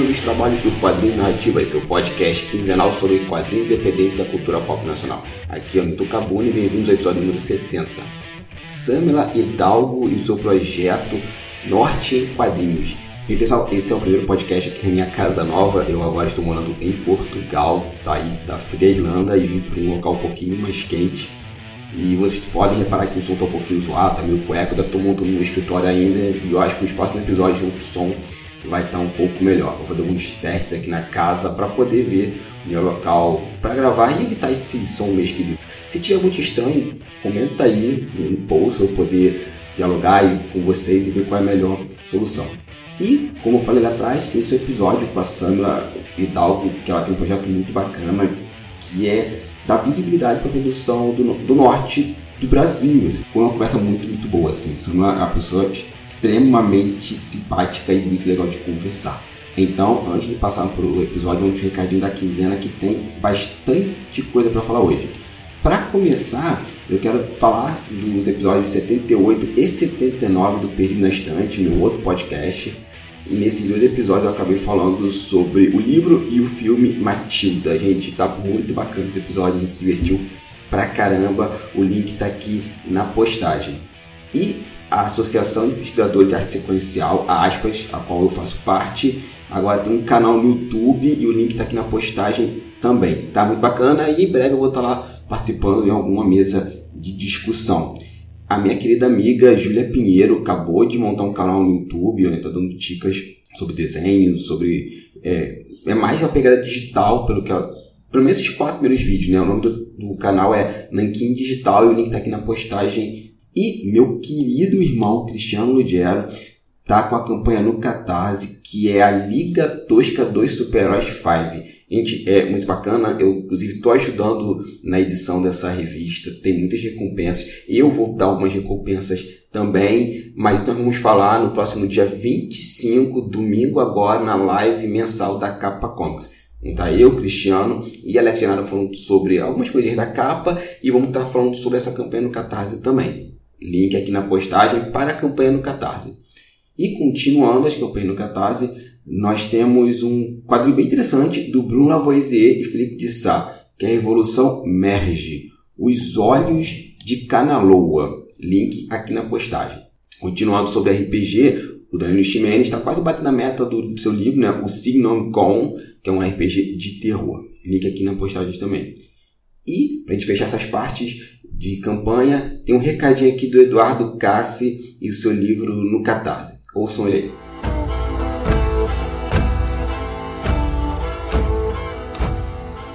iniciando os trabalhos do Quadrinhos Narrativas, seu podcast quinzenal sobre quadrinhos independentes e a cultura pop nacional. Aqui é o Nito Cabuni e bem-vindos ao episódio número 60. Samela Hidalgo e o seu projeto Norte em Quadrinhos. E pessoal, esse é o primeiro podcast aqui na minha casa nova. Eu agora estou morando em Portugal, saí da fria Irlanda e vim para um local um pouquinho mais quente. E vocês podem reparar que o som está um pouquinho zoado, tá meio cueco, ainda estou montando no escritório ainda. E eu acho que os próximos episódios o som vai estar um pouco melhor. Vou fazer alguns testes aqui na casa para poder ver o meu local para gravar e evitar esse som meio esquisito. Se tiver muito estranho, comenta aí no post para eu poder dialogar com vocês e ver qual é a melhor solução. E, como eu falei lá atrás, esse é o episódio com a Samela Hidalgo, que ela tem um projeto muito bacana, que é dar visibilidade para a produção do norte do Brasil. Foi uma conversa muito boa, assim. Samela é uma pessoa extremamente simpática e muito legal de conversar. Então, antes de passar para o episódio, vamos pro recadinho da quinzena, que tem bastante coisa para falar hoje. Para começar, eu quero falar dos episódios 78 e 79 do Perdido na Estante, meu outro podcast. E nesses dois episódios eu acabei falando sobre o livro e o filme Matilda. Gente, tá muito bacana esse episódio, a gente se divertiu pra caramba. O link tá aqui na postagem. E a Associação de Pesquisadores de Arte Sequencial, a Aspas, a qual eu faço parte, agora tem um canal no YouTube e o link tá aqui na postagem também. Tá muito bacana e em breve eu vou estar lá participando em alguma mesa de discussão. A minha querida amiga Júlia Pinheiro acabou de montar um canal no YouTube, onde está dando dicas sobre desenho, sobre... É mais uma pegada digital, pelo menos esses 4 primeiros vídeos, né? O nome do canal é Nanquim Digital e o link está aqui na postagem. E meu querido irmão Cristiano Lugero está com a campanha no Catarse, que é a Liga Tosca dos Super-Heróis 5. Gente, é muito bacana, eu inclusive estou ajudando na edição dessa revista, tem muitas recompensas, eu vou dar algumas recompensas também, mas nós vamos falar no próximo dia 25, domingo agora, na live mensal da Capa Comics. Então tá eu, Cristiano e Alex Genaro falando sobre algumas coisas da capa e vamos estar falando sobre essa campanha no Catarse também. Link aqui na postagem para a campanha no Catarse. E continuando as campanhas no Catarse, nós temos um quadro bem interessante do Bruno Lavoisier e Felipe de Sá, que é a Revolução Merge, Os Olhos de Kanaloa. Link aqui na postagem. Continuando sobre RPG, o Danilo Ximenes está quase batendo a meta do seu livro, né? O Signon Con, que é um RPG de terror. Link aqui na postagem também. E, para a gente fechar essas partes de campanha, tem um recadinho aqui do Eduardo Cassi e o seu livro no Catarse. Ouçam ele aí.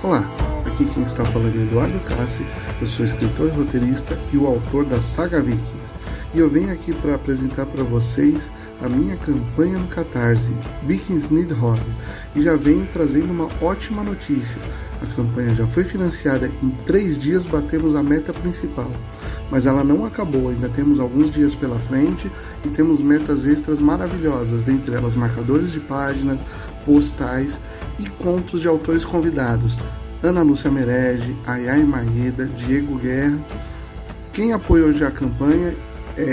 Olá, aqui quem está falando é Eduardo Cassi, eu sou escritor e roteirista e o autor da saga Vikings. E eu venho aqui para apresentar para vocês a minha campanha no Catarse, Vikings Nidhogg, e já venho trazendo uma ótima notícia. A campanha já foi financiada, em 3 dias batemos a meta principal. Mas ela não acabou, ainda temos alguns dias pela frente e temos metas extras maravilhosas, dentre elas marcadores de páginas, postais e contos de autores convidados. Ana Lúcia Merege, Ayai Maeda, Diego Guerra. Quem apoiou já a campanha,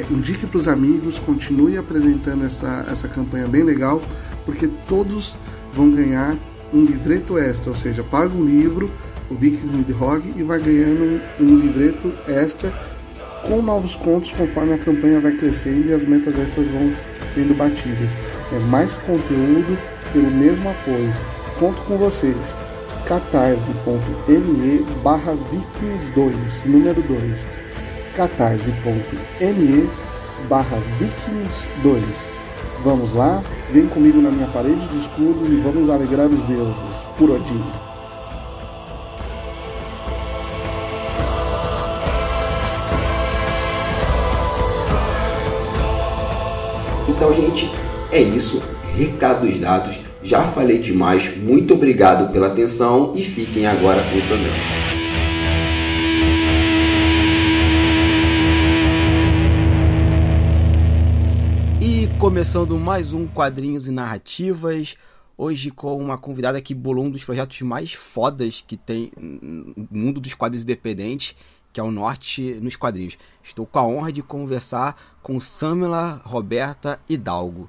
indique para os amigos, continue apresentando essa campanha bem legal, porque todos vão ganhar um livreto extra, ou seja, paga um livro, o Vikings Nidhogg, e vai ganhando um livreto extra com novos contos conforme a campanha vai crescendo e as metas extras vão sendo batidas. É mais conteúdo pelo mesmo apoio. Conto com vocês. catarse.me/vikings2, número 2. catarse.me/vikings2. Vamos lá, vem comigo na minha parede de escudos e vamos alegrar os deuses, por Odin. Então, gente, é isso. Recados dados. Já falei demais. Muito obrigado pela atenção e fiquem agora com o programa. E começando mais um Quadrinhos e Narrativas. Hoje com uma convidada que bolou um dos projetos mais fodas que tem no mundo dos quadrinhos independentes, que é o Norte nos Quadrinhos. Estou com a honra de conversar com Samela Roberta Hidalgo.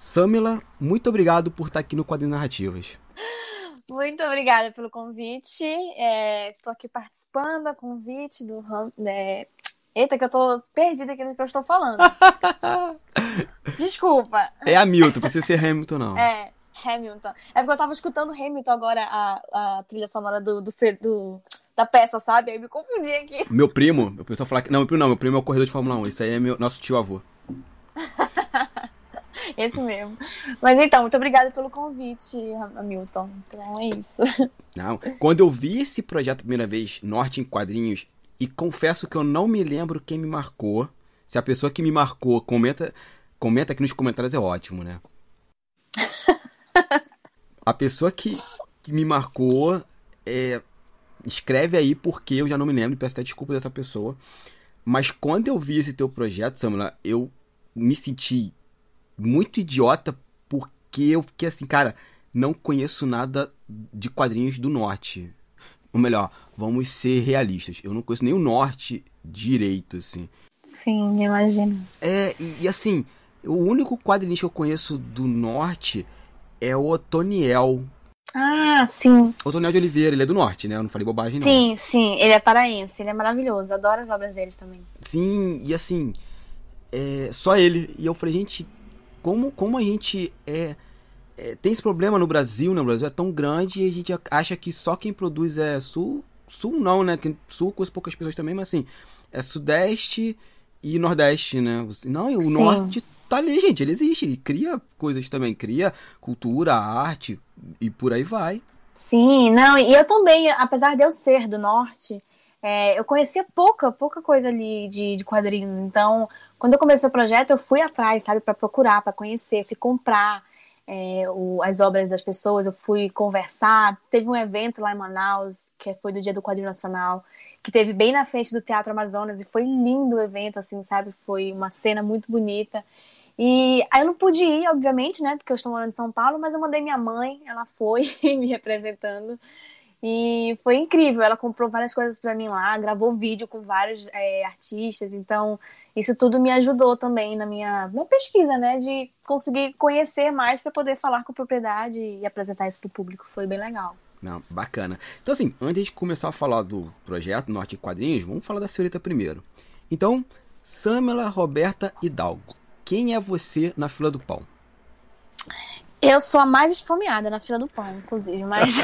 Samila, muito obrigado por estar aqui no Quadrinhos Narrativas. Muito obrigada pelo convite. Estou aqui participando do convite do... Eita, que eu tô perdida aqui no que eu estou falando. Desculpa. É Hamilton, precisa ser Hamilton, não. É, Hamilton. É porque eu tava escutando Hamilton agora, a trilha sonora da peça, sabe? Aí me confundi aqui. Meu primo, o pessoal fala que... Não, meu primo é o corredor de Fórmula 1. Isso aí é nosso tio-avô. Esse mesmo. Mas então, muito obrigada pelo convite, Hamilton. Então é isso. Não, quando eu vi esse projeto a primeira vez, Norte em Quadrinhos, e confesso que eu não me lembro quem me marcou. Se a pessoa que me marcou comenta aqui nos comentários, é ótimo, né? A pessoa que me marcou, escreve aí, porque eu já não me lembro, peço até desculpa dessa pessoa. Mas quando eu vi esse teu projeto, Samila, eu me senti muito idiota, porque eu fiquei assim, cara, não conheço nada de quadrinhos do Norte. Ou melhor, vamos ser realistas, eu não conheço nem o Norte direito, assim. Sim, imagino. E assim, o único quadrinista que eu conheço do Norte é o Otoniel. Ah, sim. Otoniel de Oliveira, ele é do Norte, né? Eu não falei bobagem, não. Sim, ele é paraense, ele é maravilhoso, adoro as obras deles também. Sim, e assim, só ele. E eu falei, gente, como a gente tem esse problema no Brasil, né? O Brasil é tão grande e a gente acha que só quem produz é sul não, né? Sul com poucas pessoas também, mas assim, é sudeste e nordeste, né? Não, e o norte tá ali, gente, ele existe, ele cria coisas também, cria cultura, arte e por aí vai. Sim, não, e eu também, apesar de eu ser do norte, eu conhecia pouca coisa ali de quadrinhos, então, quando eu comecei o projeto, eu fui atrás, sabe, pra procurar, pra conhecer, fui comprar as obras das pessoas, eu fui conversar, teve um evento lá em Manaus, que foi do Dia do Quadrinho Nacional, que teve bem na frente do Teatro Amazonas, e foi lindo o evento, assim, sabe, foi uma cena muito bonita. E aí eu não pude ir, obviamente, né, porque eu estou morando em São Paulo, mas eu mandei minha mãe, ela foi me representando, e foi incrível, ela comprou várias coisas pra mim lá, gravou vídeo com vários artistas, então isso tudo me ajudou também na minha pesquisa, né, de conseguir conhecer mais para poder falar com propriedade e apresentar isso pro público, foi bem legal. Não, bacana. Então assim, antes de começar a falar do projeto Norte em Quadrinhos, vamos falar da senhorita primeiro. Então, Samila Roberta Hidalgo, quem é você na fila do pão? Eu sou a mais esfomeada na fila do pão, inclusive, mas...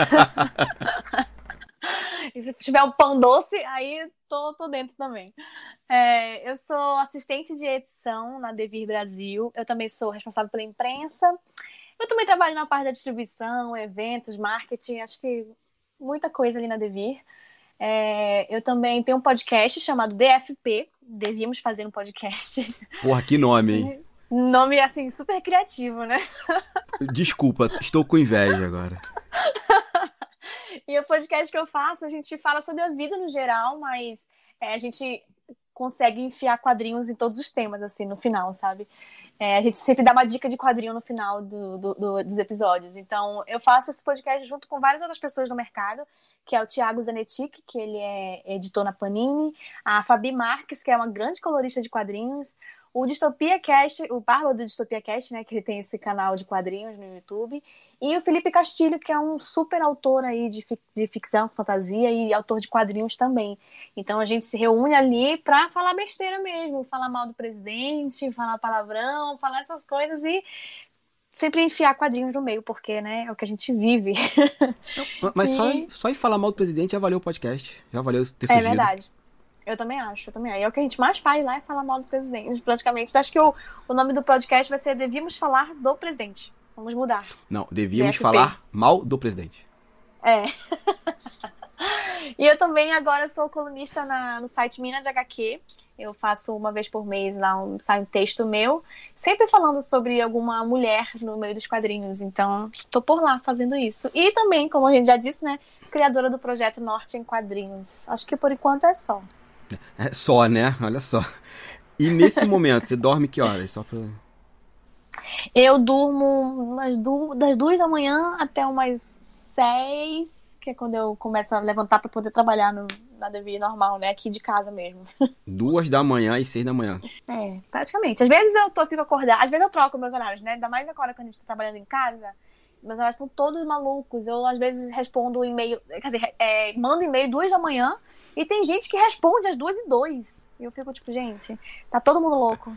E se tiver um pão doce, aí tô dentro também. Eu sou assistente de edição na Devir Brasil, eu também sou responsável pela imprensa, eu também trabalho na parte da distribuição, eventos, marketing, acho que muita coisa ali na Devir. Eu também tenho um podcast chamado DFP, devíamos fazer um podcast. Porra, que nome, hein? Nome, assim, super criativo, né? Desculpa, estou com inveja agora. E o podcast que eu faço, a gente fala sobre a vida no geral, mas a gente consegue enfiar quadrinhos em todos os temas, assim, no final, sabe? A gente sempre dá uma dica de quadrinho no final dos episódios. Então, eu faço esse podcast junto com várias outras pessoas do mercado, que é o Thiago Zanetic, que ele é editor na Panini, a Fabi Marques, que é uma grande colorista de quadrinhos, o Distopia Cast, o Barba do Distopia Cast, né, que ele tem esse canal de quadrinhos no YouTube, e o Felipe Castilho, que é um super autor aí de ficção, fantasia e autor de quadrinhos também. Então a gente se reúne ali pra falar besteira mesmo, falar mal do presidente, falar palavrão, falar essas coisas e sempre enfiar quadrinhos no meio, porque, né, é o que a gente vive. Mas só em falar mal do presidente já valeu o podcast, já valeu ter surgido. É verdade. Eu também acho. E é o que a gente mais faz lá, é falar mal do presidente, praticamente. Acho que o nome do podcast vai ser Devíamos Falar do Presidente. Vamos mudar. Não, devíamos falar mal do presidente. E eu também agora sou colunista no site Mina de HQ. Eu faço uma vez por mês lá sai um texto meu, sempre falando sobre alguma mulher no meio dos quadrinhos. Então, tô por lá fazendo isso. E também, como a gente já disse, né, criadora do projeto Norte em Quadrinhos. Acho que por enquanto é só. É só, né? Olha só. E nesse momento, você dorme que horas? Só pra... Eu durmo das 2 da manhã até umas 6, que é quando eu começo a levantar para poder trabalhar na Devi normal, né? Aqui de casa mesmo. 2 da manhã e 6 da manhã. É, praticamente. Às vezes fico acordada, às vezes eu troco meus horários, né? Ainda mais agora que a gente tá trabalhando em casa, meus horários estão todos malucos. Eu, às vezes, respondo e-mail, quer dizer, mando e-mail 2 da manhã e tem gente que responde às 2h02. E eu fico tipo, gente, tá todo mundo louco.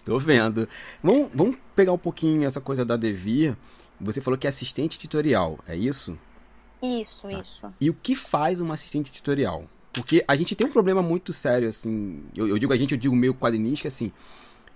Tô vendo. Vamos pegar um pouquinho essa coisa da Devi. Você falou que é assistente editorial, é isso? Isso, Tá. isso. E o que faz uma assistente editorial? Porque a gente tem um problema muito sério, assim. Eu digo meio quadrinístico, assim.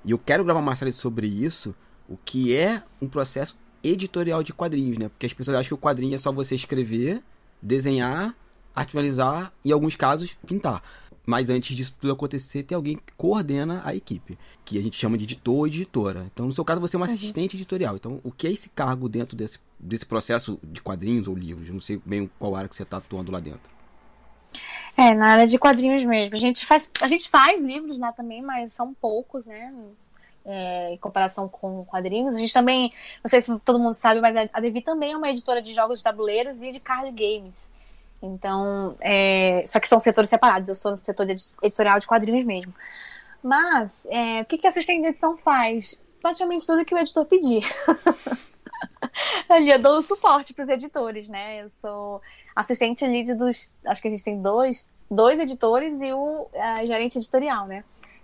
E eu quero gravar uma série sobre isso. O que é um processo editorial de quadrinhos, né? Porque as pessoas acham que o quadrinho é só você escrever, desenhar, artificializar e, em alguns casos, pintar. Mas antes disso tudo acontecer, tem alguém que coordena a equipe, que a gente chama de editor ou editora. Então, no seu caso, você é uma assistente editorial. Então, o que é esse cargo dentro desse processo de quadrinhos ou livros? Eu não sei bem qual área que você está atuando lá dentro. Na área de quadrinhos mesmo. A gente faz livros lá também, mas são poucos, né? Em comparação com quadrinhos. A gente também, não sei se todo mundo sabe, mas a Devi também é uma editora de jogos de tabuleiros e de card games. Então, só que são setores separados. Eu sou no setor editorial de quadrinhos mesmo. Mas, o que a assistente de edição faz? Praticamente tudo que o editor pedir. Ali eu dou o suporte para os editores, né? Eu sou assistente lead acho que a gente tem dois editores e o gerente editorial, né?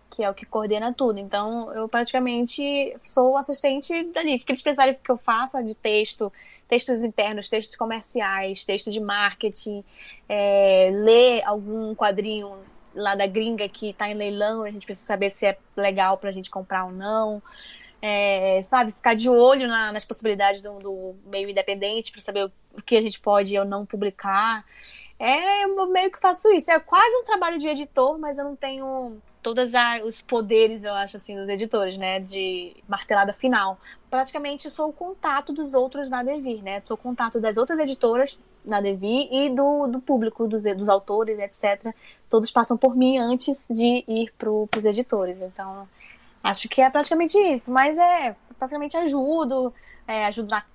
Que é o que coordena tudo. Então, eu praticamente sou assistente dali. O que eles precisarem que eu faça de textos internos, textos comerciais, texto de marketing, ler algum quadrinho lá da gringa que está em leilão, a gente precisa saber se é legal para a gente comprar ou não. Sabe, ficar de olho nas possibilidades do meio independente para saber o que a gente pode ou não publicar. Eu meio que faço isso. É quase um trabalho de editor, mas eu não tenho todos os poderes, eu acho, assim, dos editores, né? De martelada final. Praticamente eu sou o contato dos outros na Devi, né? Sou o contato das outras editoras na Devi e do público, dos autores, etc. Todos passam por mim antes de ir pros editores. Então, acho que é praticamente isso. Mas praticamente ajudo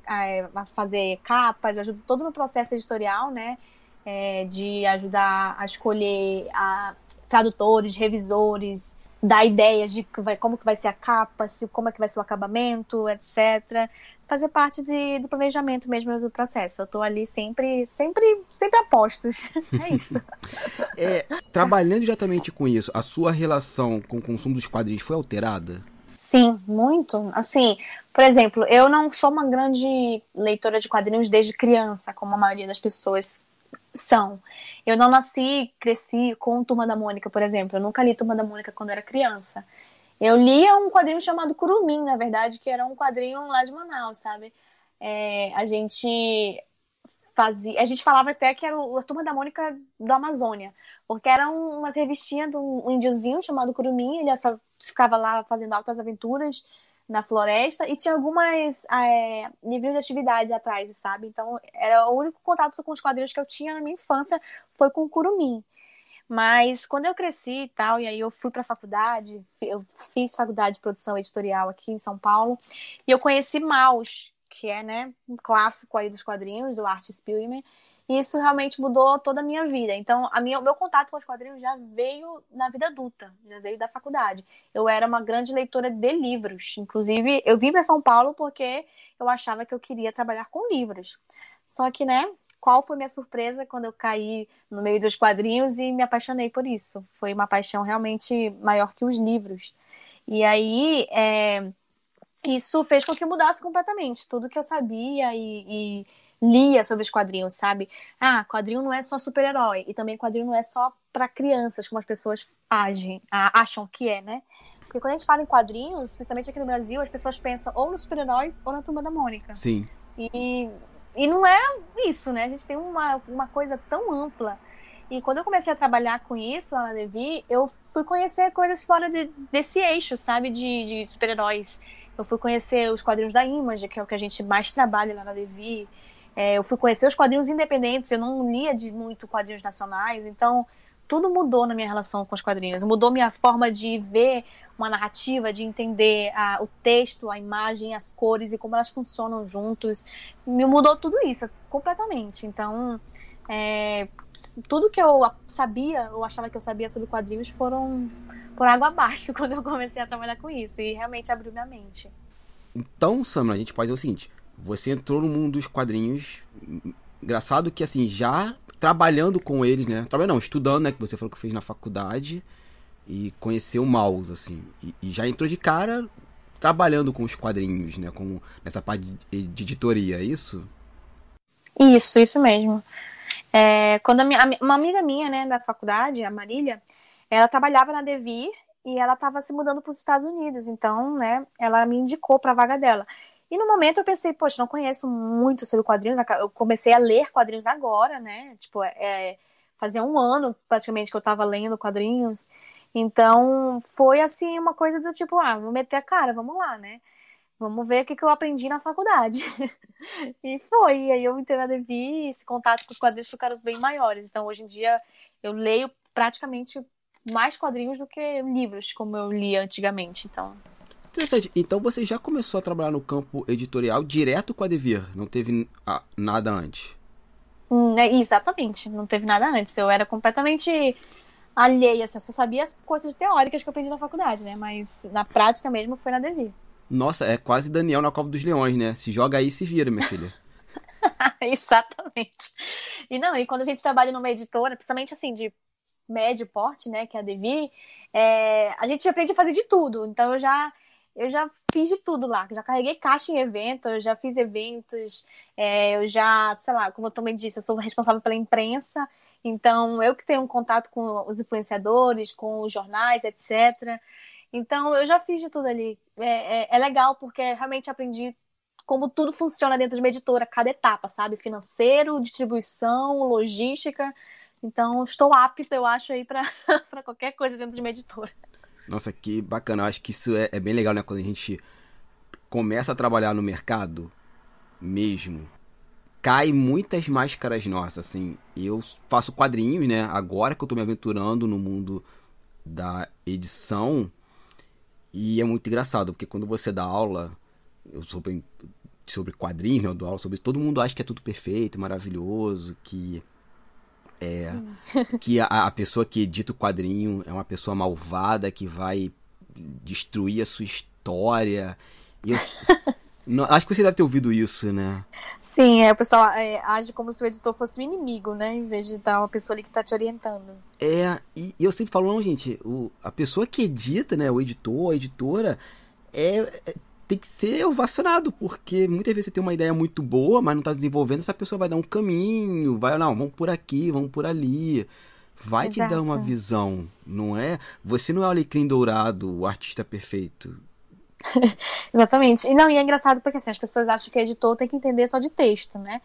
a fazer capas, ajudo todo no processo editorial, né? De ajudar a escolher tradutores, revisores, dar ideias de como que vai ser a capa, como é que vai ser o acabamento, etc. Fazer parte do planejamento mesmo do processo. Eu tô ali sempre a postos. É isso. Trabalhando diretamente com isso, a sua relação com o consumo dos quadrinhos foi alterada? Sim, muito. Assim, por exemplo, eu não sou uma grande leitora de quadrinhos desde criança, como a maioria das pessoas são. Eu não cresci com Turma da Mônica, por exemplo. Eu nunca li Turma da Mônica quando era criança. Eu lia um quadrinho chamado Curumim, na verdade, que era um quadrinho lá de Manaus, sabe? A gente falava até que era a Turma da Mônica da Amazônia, porque eram umas revistinhas de um índiozinho chamado Curumim. Ele só ficava lá fazendo altas aventuras na floresta, e tinha algumas livrinhos de atividade atrás, sabe? Então, era o único contato com os quadrinhos que eu tinha na minha infância foi com o Curumim. Mas quando eu cresci e tal, e aí eu fui pra faculdade, eu fiz faculdade de produção editorial aqui em São Paulo, e eu conheci Maus, que é, né, um clássico aí dos quadrinhos, do Art Spiegelman, e isso realmente mudou toda a minha vida. Então, o meu contato com os quadrinhos já veio na vida adulta, já veio da faculdade. Eu era uma grande leitora de livros. Inclusive, eu vim para São Paulo porque eu achava que eu queria trabalhar com livros. Só que, né, qual foi minha surpresa quando eu caí no meio dos quadrinhos e me apaixonei por isso? Foi uma paixão realmente maior que os livros. E aí, isso fez com que eu mudasse completamente tudo que eu sabia e lia sobre os quadrinhos, sabe? Quadrinho não é só super-herói, e também quadrinho não é só para crianças, como as pessoas acham que é, né? Porque quando a gente fala em quadrinhos, especialmente aqui no Brasil, as pessoas pensam ou nos super-heróis ou na Turma da Mônica. Sim. E não é isso, né? A gente tem uma coisa tão ampla. E quando eu comecei a trabalhar com isso lá na Devi, eu fui conhecer coisas fora desse eixo, sabe? De super-heróis. Eu fui conhecer os quadrinhos da Image, que é o que a gente mais trabalha lá na Devi. Eu fui conhecer os quadrinhos independentes, eu não lia muito quadrinhos nacionais, então tudo mudou na minha relação com os quadrinhos. Mudou minha forma de ver uma narrativa, de entender o texto, a imagem, as cores e como elas funcionam juntos. Me mudou tudo isso completamente. Então, tudo que eu sabia, ou achava que eu sabia sobre quadrinhos, foram por água abaixo quando eu comecei a trabalhar com isso. E realmente abriu minha mente. Então, Samara, a gente pode fazer o seguinte. Você entrou no mundo dos quadrinhos. Engraçado que, assim, já trabalhando com eles, né? Estudando, né? Que você falou que fez na faculdade. E conheceu o mouse, assim. E já entrou de cara trabalhando com os quadrinhos, né? Nessa parte de editoria, é isso? Isso mesmo. Quando uma amiga minha, né, da faculdade, a Marília, ela trabalhava na Devir e ela estava se mudando para os Estados Unidos. Então, né, ela me indicou para a vaga dela. E no momento eu pensei, poxa, não conheço muito sobre quadrinhos. Eu comecei a ler quadrinhos agora, né? Tipo, fazia um ano praticamente que eu estava lendo quadrinhos. Então, foi assim, uma coisa do tipo, vou meter a cara, vamos lá, né? Vamos ver o que eu aprendi na faculdade. E foi. E aí eu entrei na Devir e esse contato com os quadrinhos ficaram bem maiores. Então, hoje em dia, eu leio praticamente mais quadrinhos do que livros, como eu lia antigamente. Então... Interessante. Então, você já começou a trabalhar no campo editorial direto com a Devir? Não teve nada antes? Exatamente. Não teve nada antes. Eu era completamente alheia. Assim, eu só sabia as coisas teóricas que eu aprendi na faculdade, né? Mas na prática mesmo foi na Devir. Nossa, é quase Daniel na Cova dos Leões, né? Se joga aí, se vira, minha filha. Exatamente. E quando a gente trabalha numa editora, principalmente assim, de médio porte, né, que é a Devir, a gente aprende a fazer de tudo. Então eu já fiz de tudo lá. Já carreguei caixa em evento, eu já fiz eventos, eu já, sei lá, como eu também disse, eu sou responsável pela imprensa. Então eu que tenho um contato com os influenciadores, com os jornais, etc. Então, eu já fiz de tudo ali. É legal, porque realmente aprendi como tudo funciona dentro de uma editora, cada etapa, sabe? Financeiro, distribuição, logística. Então, estou apta, eu acho, aí para qualquer coisa dentro de uma editora. Nossa, que bacana. Eu acho que isso é bem legal, né? Quando a gente começa a trabalhar no mercado mesmo, cai muitas máscaras nossas, assim. Eu faço quadrinhos, né? Agora que eu tô me aventurando no mundo da edição... E é muito engraçado, porque quando você dá aula sobre quadrinhos, né, eu dou aula sobre isso, todo mundo acha que é tudo perfeito, maravilhoso, que a pessoa que edita o quadrinho é uma pessoa malvada que vai destruir a sua história. E acho que você deve ter ouvido isso, né? Sim, o pessoal age como se o editor fosse um inimigo, né? Em vez de estar uma pessoa ali que está te orientando. E eu sempre falo, não, gente, a pessoa que edita, né, o editor, a editora, tem que ser ovacionado, porque muitas vezes você tem uma ideia muito boa, mas não está desenvolvendo, essa pessoa vai dar um caminho, vamos por aqui, vamos por ali, vai te dar uma visão, não é? Você não é o Alecrim Dourado, o artista perfeito. Exatamente. E é engraçado porque assim, as pessoas acham que o editor tem que entender só de texto, né?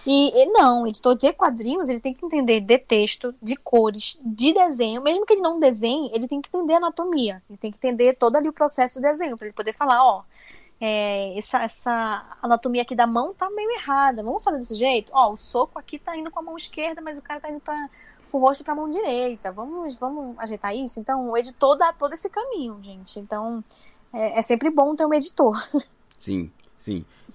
E não, o editor de quadrinhos, ele tem que entender de texto, de cores, de desenho. Mesmo que ele não desenhe, ele tem que entender anatomia. Ele tem que entender todo ali o processo do desenho, para ele poder falar, essa anatomia aqui da mão tá meio errada, vamos fazer desse jeito? O soco aqui tá indo com a mão esquerda, mas o cara tá indo com o rosto pra mão direita. Vamos ajeitar isso? Então, o editor dá todo esse caminho, gente. Então... É sempre bom ter um editor. Sim.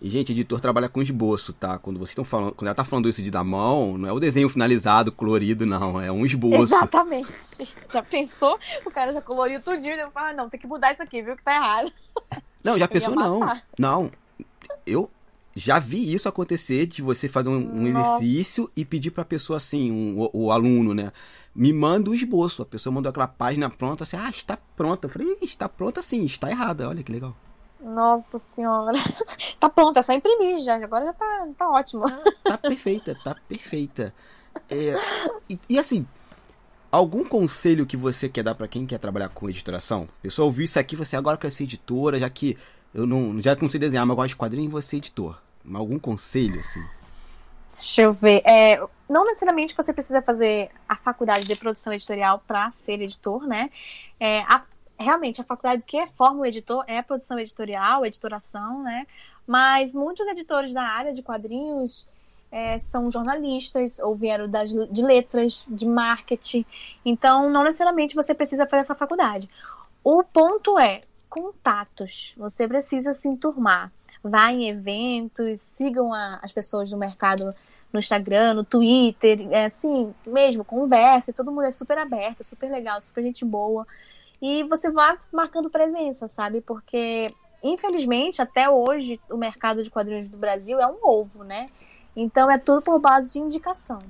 E, gente, editor trabalha com esboço, tá? Quando vocês estão falando, quando ela tá falando isso de dar mão, não é o desenho finalizado, colorido, não. É um esboço. Exatamente. Já pensou? O cara já coloriu tudinho e eu falo, não, tem que mudar isso aqui, viu? Que tá errado. Não, já pensou, não. Não. Eu já vi isso acontecer, de você fazer um exercício e pedir pra pessoa, assim, o aluno, né? Me manda o esboço. A pessoa mandou aquela página pronta, assim, está pronta. Eu falei, está pronta sim, está errada, olha que legal. Nossa senhora. Tá pronta, é só imprimir já. Agora já tá ótimo. Tá perfeita. E assim, algum conselho que você quer dar pra quem quer trabalhar com editoração? A pessoa ouviu isso aqui, você agora quer ser editora, já que eu já não sei desenhar, mas eu gosto de quadrinho e vou ser editor. Algum conselho, assim? Deixa eu ver. Não necessariamente você precisa fazer a faculdade de produção editorial para ser editor, né? Realmente, a faculdade que forma o editor é a produção editorial, editoração, né? Mas muitos editores da área de quadrinhos são jornalistas ou vieram de letras, de marketing. Então, não necessariamente você precisa fazer essa faculdade. O ponto é contatos. Você precisa se enturmar. Vá em eventos, sigam as pessoas do mercado no Instagram, no Twitter, assim, mesmo, conversa, todo mundo é super aberto, super legal, super gente boa. E você vai marcando presença, sabe? Porque, infelizmente, até hoje, o mercado de quadrinhos do Brasil é um ovo, né? Então, é tudo por base de indicação.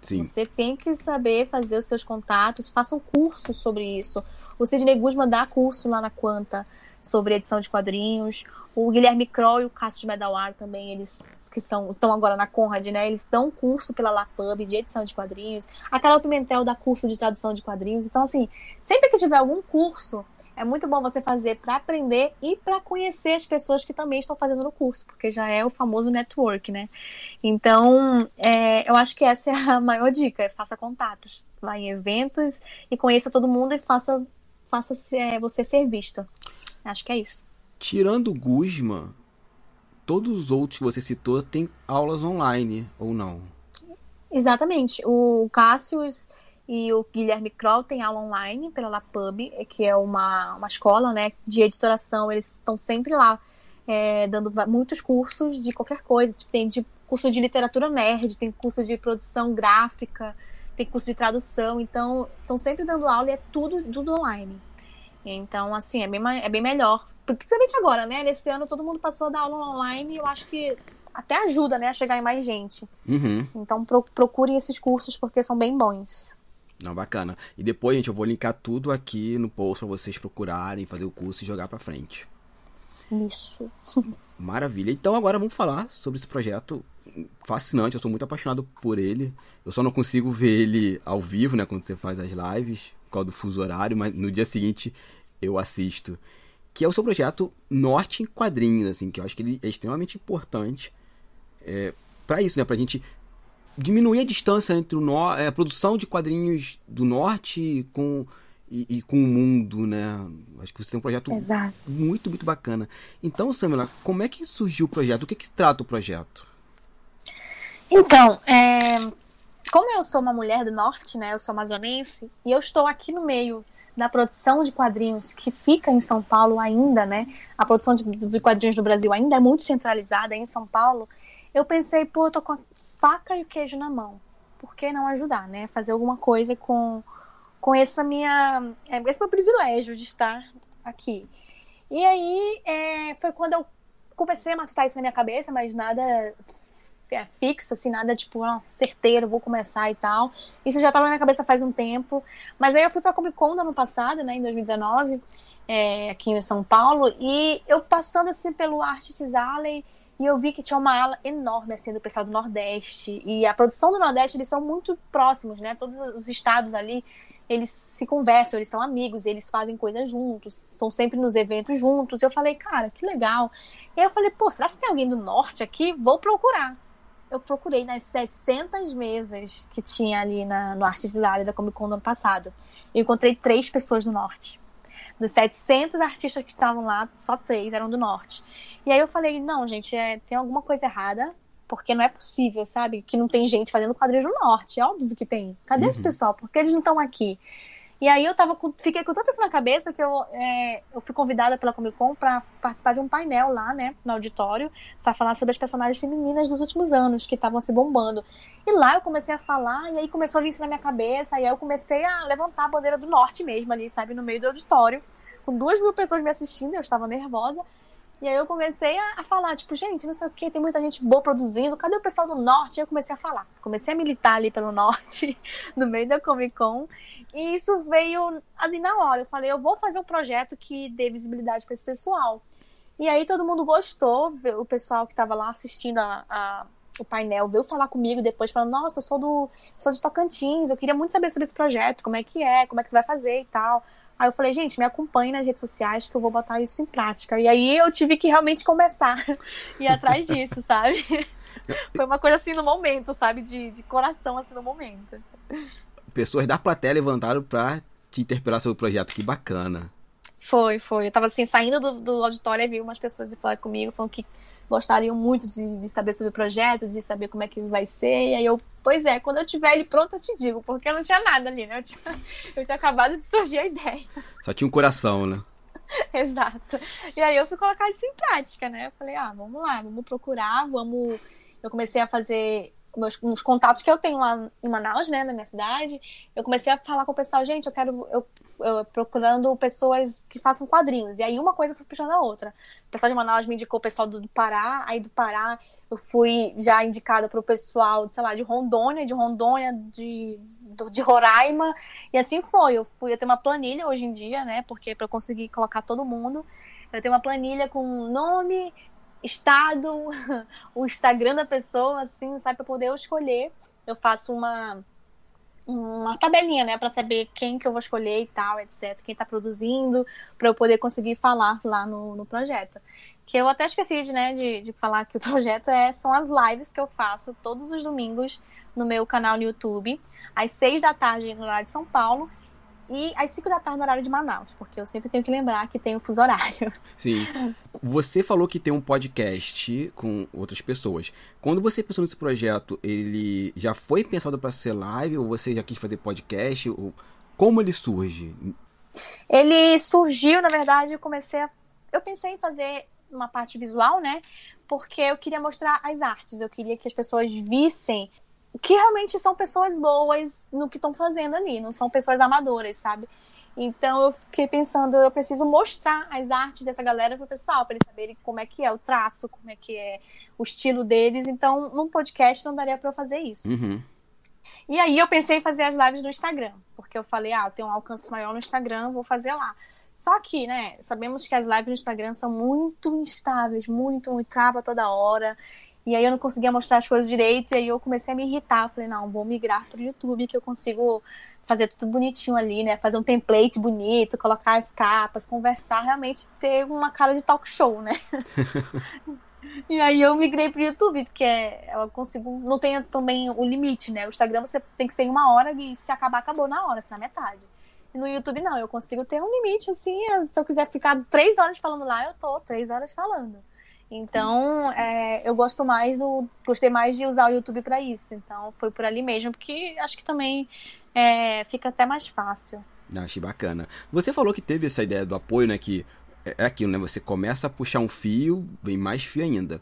Sim. Você tem que saber fazer os seus contatos, façam cursos sobre isso. O Sidney Guzman dá curso lá na Quanta sobre edição de quadrinhos. O Guilherme Kroll e o Cássio Medawar também, eles que estão agora na Conrad, né? Eles dão curso pela LAPUB de edição de quadrinhos. A Carol Pimentel dá curso de tradução de quadrinhos. Então, assim, sempre que tiver algum curso, é muito bom você fazer para aprender e para conhecer as pessoas que também estão fazendo no curso, porque já é o famoso network, né? Então, eu acho que essa é a maior dica, faça contatos. Vá em eventos e conheça todo mundo e faça você ser visto. Acho que é isso. Tirando o Guzman, todos os outros que você citou têm aulas online, ou não? Exatamente. O Cássius e o Guilherme Kroll têm aula online pela LAPUB, que é uma escola, né, de editoração. Eles estão sempre lá dando muitos cursos de qualquer coisa. Tem de curso de literatura nerd, tem curso de produção gráfica, tem curso de tradução. Então, estão sempre dando aula e é tudo online. Então, assim, é bem melhor. Principalmente agora, né? Nesse ano todo mundo passou a dar aula online e eu acho que até ajuda, né, a chegar em mais gente. Uhum. Então procurem esses cursos porque são bem bons. Não, bacana. E depois, gente, eu vou linkar tudo aqui no post pra vocês procurarem, fazer o curso e jogar pra frente. Isso. Maravilha. Então agora vamos falar sobre esse projeto fascinante. Eu sou muito apaixonado por ele. Eu só não consigo ver ele ao vivo, né, quando você faz as lives, por causa do fuso horário, mas no dia seguinte eu assisto. Que é o seu projeto Norte em Quadrinhos, assim, que eu acho que ele é extremamente importante para isso, né, pra gente diminuir a distância entre a produção de quadrinhos do Norte com o mundo, né? Acho que você tem um projeto Exato. muito, muito bacana. Então, Samila, como é que surgiu o projeto? O que se trata o projeto? Então, como eu sou uma mulher do Norte, né, eu sou amazonense, e eu estou aqui no meio da produção de quadrinhos que fica em São Paulo ainda, né? A produção de quadrinhos do Brasil ainda é muito centralizada em São Paulo. Eu pensei, eu tô com a faca e o queijo na mão. Por que não ajudar, né? Fazer alguma coisa com esse meu privilégio de estar aqui. E aí, foi quando eu comecei a matutar isso na minha cabeça, mas nada fixo, assim, nada tipo, certeiro, vou começar e tal. Isso já estava na minha cabeça faz um tempo. Mas aí eu fui pra Comic Con no ano passado, né, em 2019, aqui em São Paulo, e eu passando assim pelo Artists Alley, e eu vi que tinha uma ala enorme, assim, do pessoal do Nordeste. E a produção do Nordeste, eles são muito próximos, né? Todos os estados ali, eles se conversam, eles são amigos, eles fazem coisas juntos, estão sempre nos eventos juntos. Eu falei, cara, que legal. E aí eu falei, será que tem alguém do Norte aqui? Vou procurar. Eu procurei nas 700 mesas que tinha ali no Artists Alley da Comic Con do ano passado. Eu encontrei 3 pessoas do Norte. Dos 700 artistas que estavam lá, só 3 eram do Norte. E aí eu falei, não, gente, tem alguma coisa errada, porque não é possível, sabe? Que não tem gente fazendo quadrinhos no Norte. É óbvio que tem. Cadê esse pessoal? Por que eles não estão aqui? E aí eu fiquei com tanto isso na cabeça que eu fui convidada pela Comic Con para participar de um painel lá, né, no auditório, para falar sobre as personagens femininas dos últimos anos, que estavam se bombando. E lá eu comecei a falar, e aí começou a vir isso na minha cabeça, e aí eu comecei a levantar a bandeira do Norte mesmo ali, sabe, no meio do auditório, com 2.000 pessoas me assistindo, eu estava nervosa. E aí eu comecei a falar, tipo, gente, não sei o que, tem muita gente boa produzindo, cadê o pessoal do Norte? E eu comecei a falar, comecei a militar ali pelo Norte, no meio da Comic Con, e isso veio ali na hora. Eu falei, eu vou fazer um projeto que dê visibilidade para esse pessoal. E aí todo mundo gostou, o pessoal que estava lá assistindo o painel veio falar comigo depois, falando, nossa, eu sou de Tocantins, eu queria muito saber sobre esse projeto, como é que você vai fazer e tal. Aí eu falei, gente, me acompanhe nas redes sociais que eu vou botar isso em prática. E aí eu tive que realmente começar a ir atrás disso, sabe? Foi uma coisa assim no momento, sabe? De coração assim no momento. Pessoas da plateia levantaram pra te interpelar sobre o projeto, que bacana. Foi. Eu tava assim, saindo do auditório e vi umas pessoas falar comigo, falando que gostariam muito de saber sobre o projeto, de saber como é que vai ser. E aí pois é, quando eu tiver ele pronto eu te digo, porque não tinha nada ali, né? Eu tinha acabado de surgir a ideia. Só tinha um coração, né? Exato. E aí eu fui colocar isso em prática, né? Eu falei, vamos lá, vamos procurar, vamos... Eu comecei a fazer uns contatos que eu tenho lá em Manaus, né, na minha cidade. Eu comecei a falar com o pessoal, gente, eu procurando pessoas que façam quadrinhos. E aí uma coisa foi puxando a outra. O pessoal de Manaus me indicou o pessoal do Pará, aí do Pará eu fui já indicada para o pessoal, sei lá, de Rondônia, de Roraima, e assim foi. Eu tenho uma planilha hoje em dia, né, porque para eu conseguir colocar todo mundo, eu tenho uma planilha com nome, estado, o Instagram da pessoa, assim, sabe, para poder eu escolher. Eu faço uma tabelinha, né, para saber quem que eu vou escolher e tal, etc, quem tá produzindo, para eu poder conseguir falar lá no projeto. Que eu até esqueci de falar que o projeto são as lives que eu faço todos os domingos no meu canal no YouTube, às 6 da tarde no horário de São Paulo e às 5 da tarde no horário de Manaus, porque eu sempre tenho que lembrar que tem o fuso horário. Sim. Você falou que tem um podcast com outras pessoas. Quando você pensou nesse projeto, ele já foi pensado para ser live ou você já quis fazer podcast? Ou como ele surge? Ele surgiu, na verdade, eu pensei em fazer uma parte visual, né? Porque eu queria mostrar as artes, eu queria que as pessoas vissem que realmente são pessoas boas no que estão fazendo ali, não são pessoas amadoras, sabe? Então eu fiquei pensando, eu preciso mostrar as artes dessa galera pro pessoal, para eles saberem como é que é o traço, como é que é o estilo deles. Então, num podcast não daria para eu fazer isso. Uhum. E aí eu pensei em fazer as lives no Instagram, porque eu falei, eu tenho um alcance maior no Instagram, vou fazer lá. Só que, né, sabemos que as lives no Instagram são muito instáveis, muito trava toda hora. E aí eu não conseguia mostrar as coisas direito, e aí eu comecei a me irritar. Falei, não, vou migrar pro YouTube, que eu consigo fazer tudo bonitinho ali, né? Fazer um template bonito, colocar as capas, conversar, realmente ter uma cara de talk show, né? E aí eu migrei pro YouTube, porque eu consigo... Não tem também o limite, né? O Instagram você tem que ser em 1 hora e se acabar, acabou na hora, se na metade. E no YouTube não, eu consigo ter um limite, assim, se eu quiser ficar 3 horas falando lá, eu tô 3 horas falando. Então, eu gostei mais de usar o YouTube para isso. Então, foi por ali mesmo, porque acho que também fica até mais fácil. Achei bacana. Você falou que teve essa ideia do apoio, né? Que é aquilo, né? Você começa a puxar um fio, vem mais fio ainda.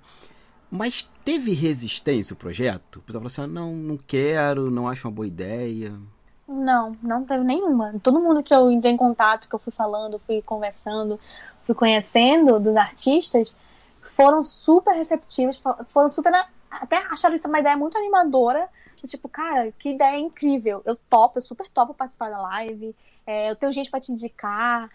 Mas teve resistência o projeto? O pessoal falou assim, não quero, não acho uma boa ideia. Não teve nenhuma. Todo mundo que eu entrei em contato, que eu fui falando, fui conversando, fui conhecendo dos artistas, foram super receptivos, foram super... Até acharam isso uma ideia muito animadora. Tipo, cara, que ideia incrível. Eu super topo participar da live. Eu tenho gente pra te indicar.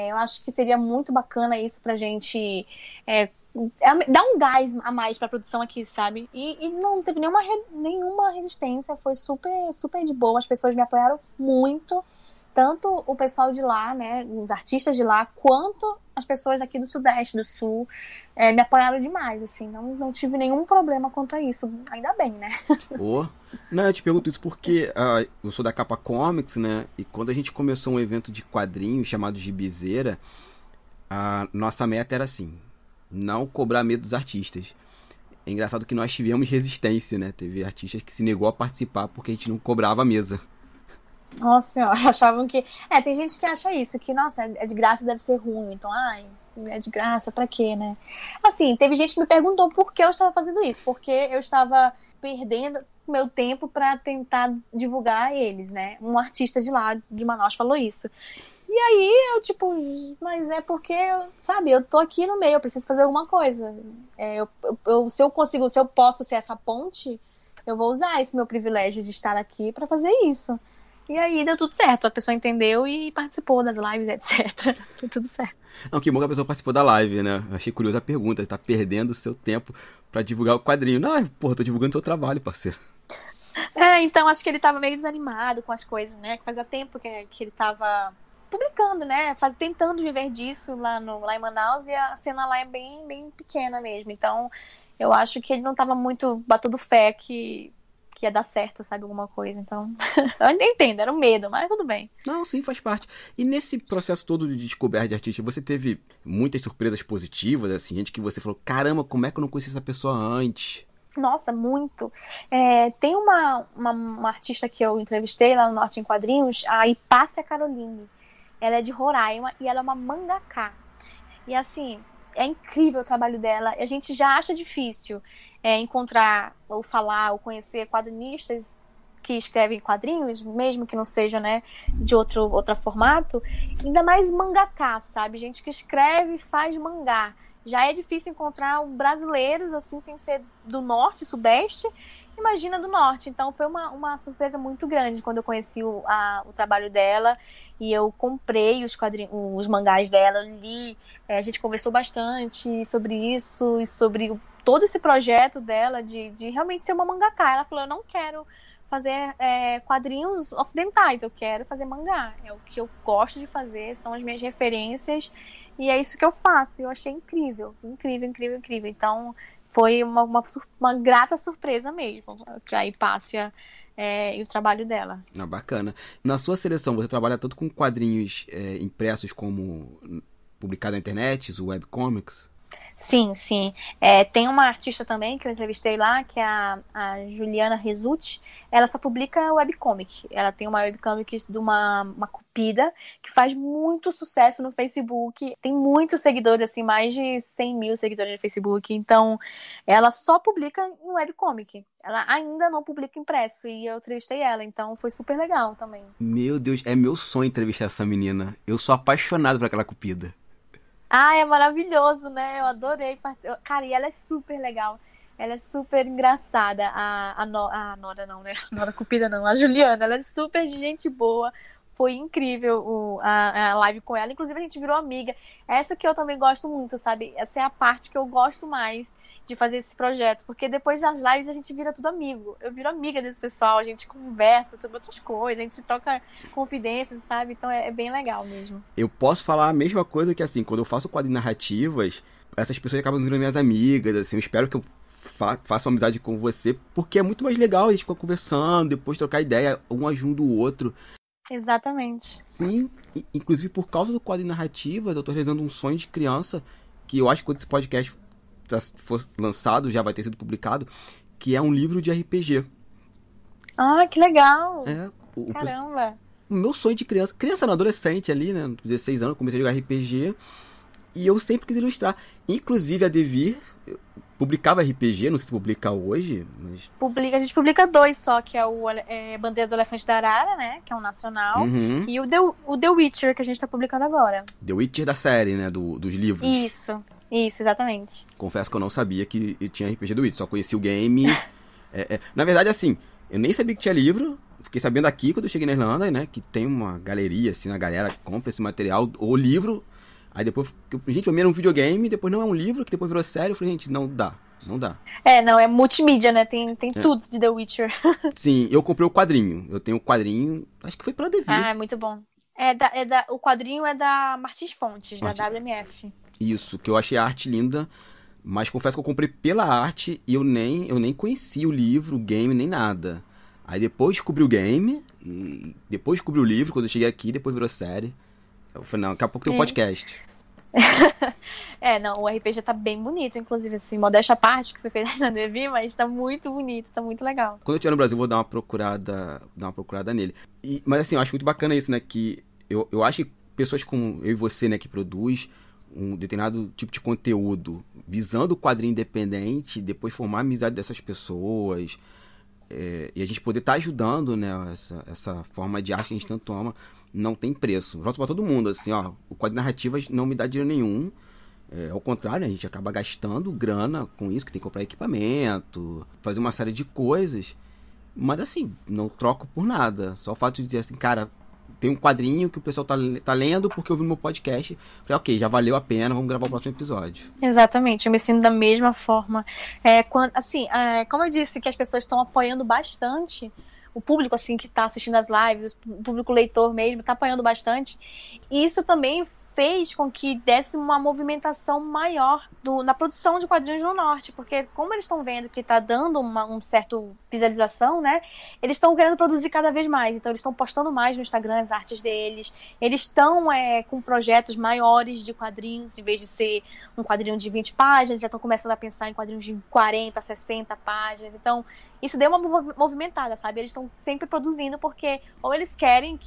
Eu acho que seria muito bacana isso pra gente dar um gás a mais pra produção aqui, sabe? E não teve nenhuma resistência. Foi super, super de boa. As pessoas me apoiaram muito. Tanto o pessoal de lá, né, os artistas de lá, quanto as pessoas daqui do Sudeste, do Sul, me apoiaram demais, assim, não tive nenhum problema quanto a isso, ainda bem, né? Não, eu te pergunto isso porque eu sou da Capa Comics, né, e quando a gente começou um evento de quadrinhos chamado Gibizeira, a nossa meta era assim, não cobrar medo dos artistas. É engraçado que nós tivemos resistência, né, teve artistas que se negou a participar porque a gente não cobrava a mesa. Nossa senhora, achavam que... tem gente que acha isso, que, nossa, é de graça, deve ser ruim. Então, é de graça, pra quê, né? Assim, teve gente que me perguntou por que eu estava fazendo isso. Porque eu estava perdendo meu tempo pra tentar divulgar eles, né? Um artista de lá, de Manaus, falou isso. E aí, eu, tipo, mas é porque, sabe, eu tô aqui no meio, eu preciso fazer alguma coisa. Se eu posso ser essa ponte, eu vou usar esse meu privilégio de estar aqui pra fazer isso. E aí deu tudo certo, a pessoa entendeu e participou das lives, etc. Deu tudo certo. Não, que bom que a pessoa participou da live, né? Eu achei curiosa a pergunta, você tá perdendo o seu tempo pra divulgar o quadrinho. Não, tô divulgando o seu trabalho, parceiro. Então acho que ele tava meio desanimado com as coisas, né? Que fazia tempo que ele tava publicando, né? Tentando viver disso lá em Manaus, e a cena lá é bem, bem pequena mesmo. Então eu acho que ele não tava muito batendo fé que que ia dar certo, sabe, alguma coisa. Então, eu ainda entendo, era um medo, mas tudo bem. Não, sim, faz parte. E nesse processo todo de descoberta de artista, você teve muitas surpresas positivas, assim, gente que você falou, caramba, como é que eu não conheci essa pessoa antes? Nossa, muito. Tem uma artista que eu entrevistei lá no Norte em Quadrinhos, a Hipácia Caroline. Ela é de Roraima e ela é uma mangaka. E assim, é incrível o trabalho dela. A gente já acha difícil encontrar, ou falar, ou conhecer quadrinistas que escrevem quadrinhos, mesmo que não seja, né, de outro formato. Ainda mais mangaka, sabe? Gente que escreve e faz mangá. Já é difícil encontrar brasileiros, assim, sem ser do norte, sudeste, imagina do norte. Então foi uma surpresa muito grande quando eu conheci o trabalho dela e eu comprei os mangás dela, li, a gente conversou bastante sobre isso e sobre todo esse projeto dela de realmente ser uma mangaka. Ela falou, eu não quero fazer quadrinhos ocidentais, eu quero fazer mangá, é o que eu gosto de fazer, são as minhas referências. E é isso que eu faço. Eu achei incrível. Incrível, incrível, incrível. Então, foi uma grata surpresa mesmo. A Hipácia e o trabalho dela. Bacana. Na sua seleção, você trabalha tanto com quadrinhos impressos como publicado na internet, os webcomics? Sim, sim. Tem uma artista também que eu entrevistei lá, que é a Juliana Resutti. Ela só publica webcomic. Ela tem uma webcomic de uma cupida que faz muito sucesso no Facebook. Tem muitos seguidores, assim, mais de 100 mil seguidores no Facebook. Então, ela só publica em webcomic. Ela ainda não publica impresso. E eu entrevistei ela, então foi super legal também. Meu Deus, é meu sonho entrevistar essa menina. Eu sou apaixonado por aquela cupida. É maravilhoso, né? Eu adorei participar. Cara, e ela é super legal. Ela é super engraçada. A Nora não, né? A Nora Cupida não. A Juliana, ela é super de gente boa. Foi incrível a live com ela. Inclusive, a gente virou amiga. Essa que eu também gosto muito, sabe? Essa é a parte que eu gosto mais de fazer esse projeto. Porque depois das lives a gente vira tudo amigo. Eu viro amiga desse pessoal. A gente conversa sobre outras coisas. A gente troca confidências, sabe? Então é bem legal mesmo. Eu posso falar a mesma coisa que, assim, quando eu faço quadrinhos narrativas, essas pessoas acabam sendo minhas amigas, assim. Eu espero que eu faça uma amizade com você, porque é muito mais legal a gente ficar conversando, depois trocar ideia, um ajuda o outro. Exatamente. Sim, inclusive por causa do quadro de narrativas, eu tô realizando um sonho de criança, que eu acho que quando esse podcast for lançado, já vai ter sido publicado, que é um livro de RPG. Que legal! Caramba! O meu sonho de criança não, adolescente ali, né, 16 anos, comecei a jogar RPG, e eu sempre quis ilustrar. Inclusive a Devir publicava RPG, não sei se publica hoje, mas... A gente publica 2 só, que é o Bandeira do Elefante da Arara, né, que é um nacional, e o The Witcher, que a gente tá publicando agora. The Witcher da série, né, dos livros. Isso, exatamente. Confesso que eu não sabia que tinha RPG do Witcher, só conheci o game. Na verdade, assim, eu nem sabia que tinha livro, fiquei sabendo aqui quando eu cheguei na Irlanda, né, que tem uma galeria, assim, a galera compra esse material, o livro. Aí depois, gente, primeiro é um videogame, depois não é um livro, que depois virou série. Eu falei, gente, não dá. Não, é multimídia, né? Tem tudo de The Witcher. Sim, eu comprei o quadrinho. Eu tenho o quadrinho, acho que foi pela Devir. É muito bom. O quadrinho é da Martins Fontes, da WMF. Isso, que eu achei a arte linda, mas confesso que eu comprei pela arte e eu nem conhecia o livro, o game, nem nada. Aí depois descobri o game, e depois descobri o livro, quando eu cheguei aqui, depois virou série. Eu falei, não, daqui a pouco tem um podcast. O RPG tá bem bonito, inclusive, assim, modéstia à parte que foi feita na Devir, mas tá muito bonito, tá muito legal. Quando eu estiver no Brasil, vou dar uma procurada nele. Mas assim, eu acho muito bacana isso, né, que eu acho que pessoas como eu e você, né, que produz um determinado tipo de conteúdo, visando o quadrinho independente, depois formar a amizade dessas pessoas, e a gente poder estar ajudando, né, essa forma de arte que a gente tanto ama, não tem preço. Volto pra todo mundo, assim, ó, o quadro de narrativas não me dá dinheiro nenhum. Ao contrário, a gente acaba gastando grana com isso, que tem que comprar equipamento, fazer uma série de coisas. Mas assim, não troco por nada. Só o fato de dizer assim, cara, tem um quadrinho que o pessoal tá lendo porque eu vi no meu podcast. Falei, ok, já valeu a pena, vamos gravar o próximo episódio. Exatamente, eu me sinto da mesma forma. Como eu disse, que as pessoas estão apoiando bastante, o público, assim, que tá assistindo as lives, o público leitor mesmo, tá apoiando bastante. E isso também fez com que desse uma movimentação maior na produção de quadrinhos no Norte, porque como eles estão vendo que está dando um certo visualização, né, eles estão querendo produzir cada vez mais, então eles estão postando mais no Instagram as artes deles, eles estão com projetos maiores de quadrinhos, em vez de ser um quadrinho de 20 páginas, já estão começando a pensar em quadrinhos de 40, 60 páginas, então isso deu uma movimentada, sabe? Eles estão sempre produzindo porque ou eles querem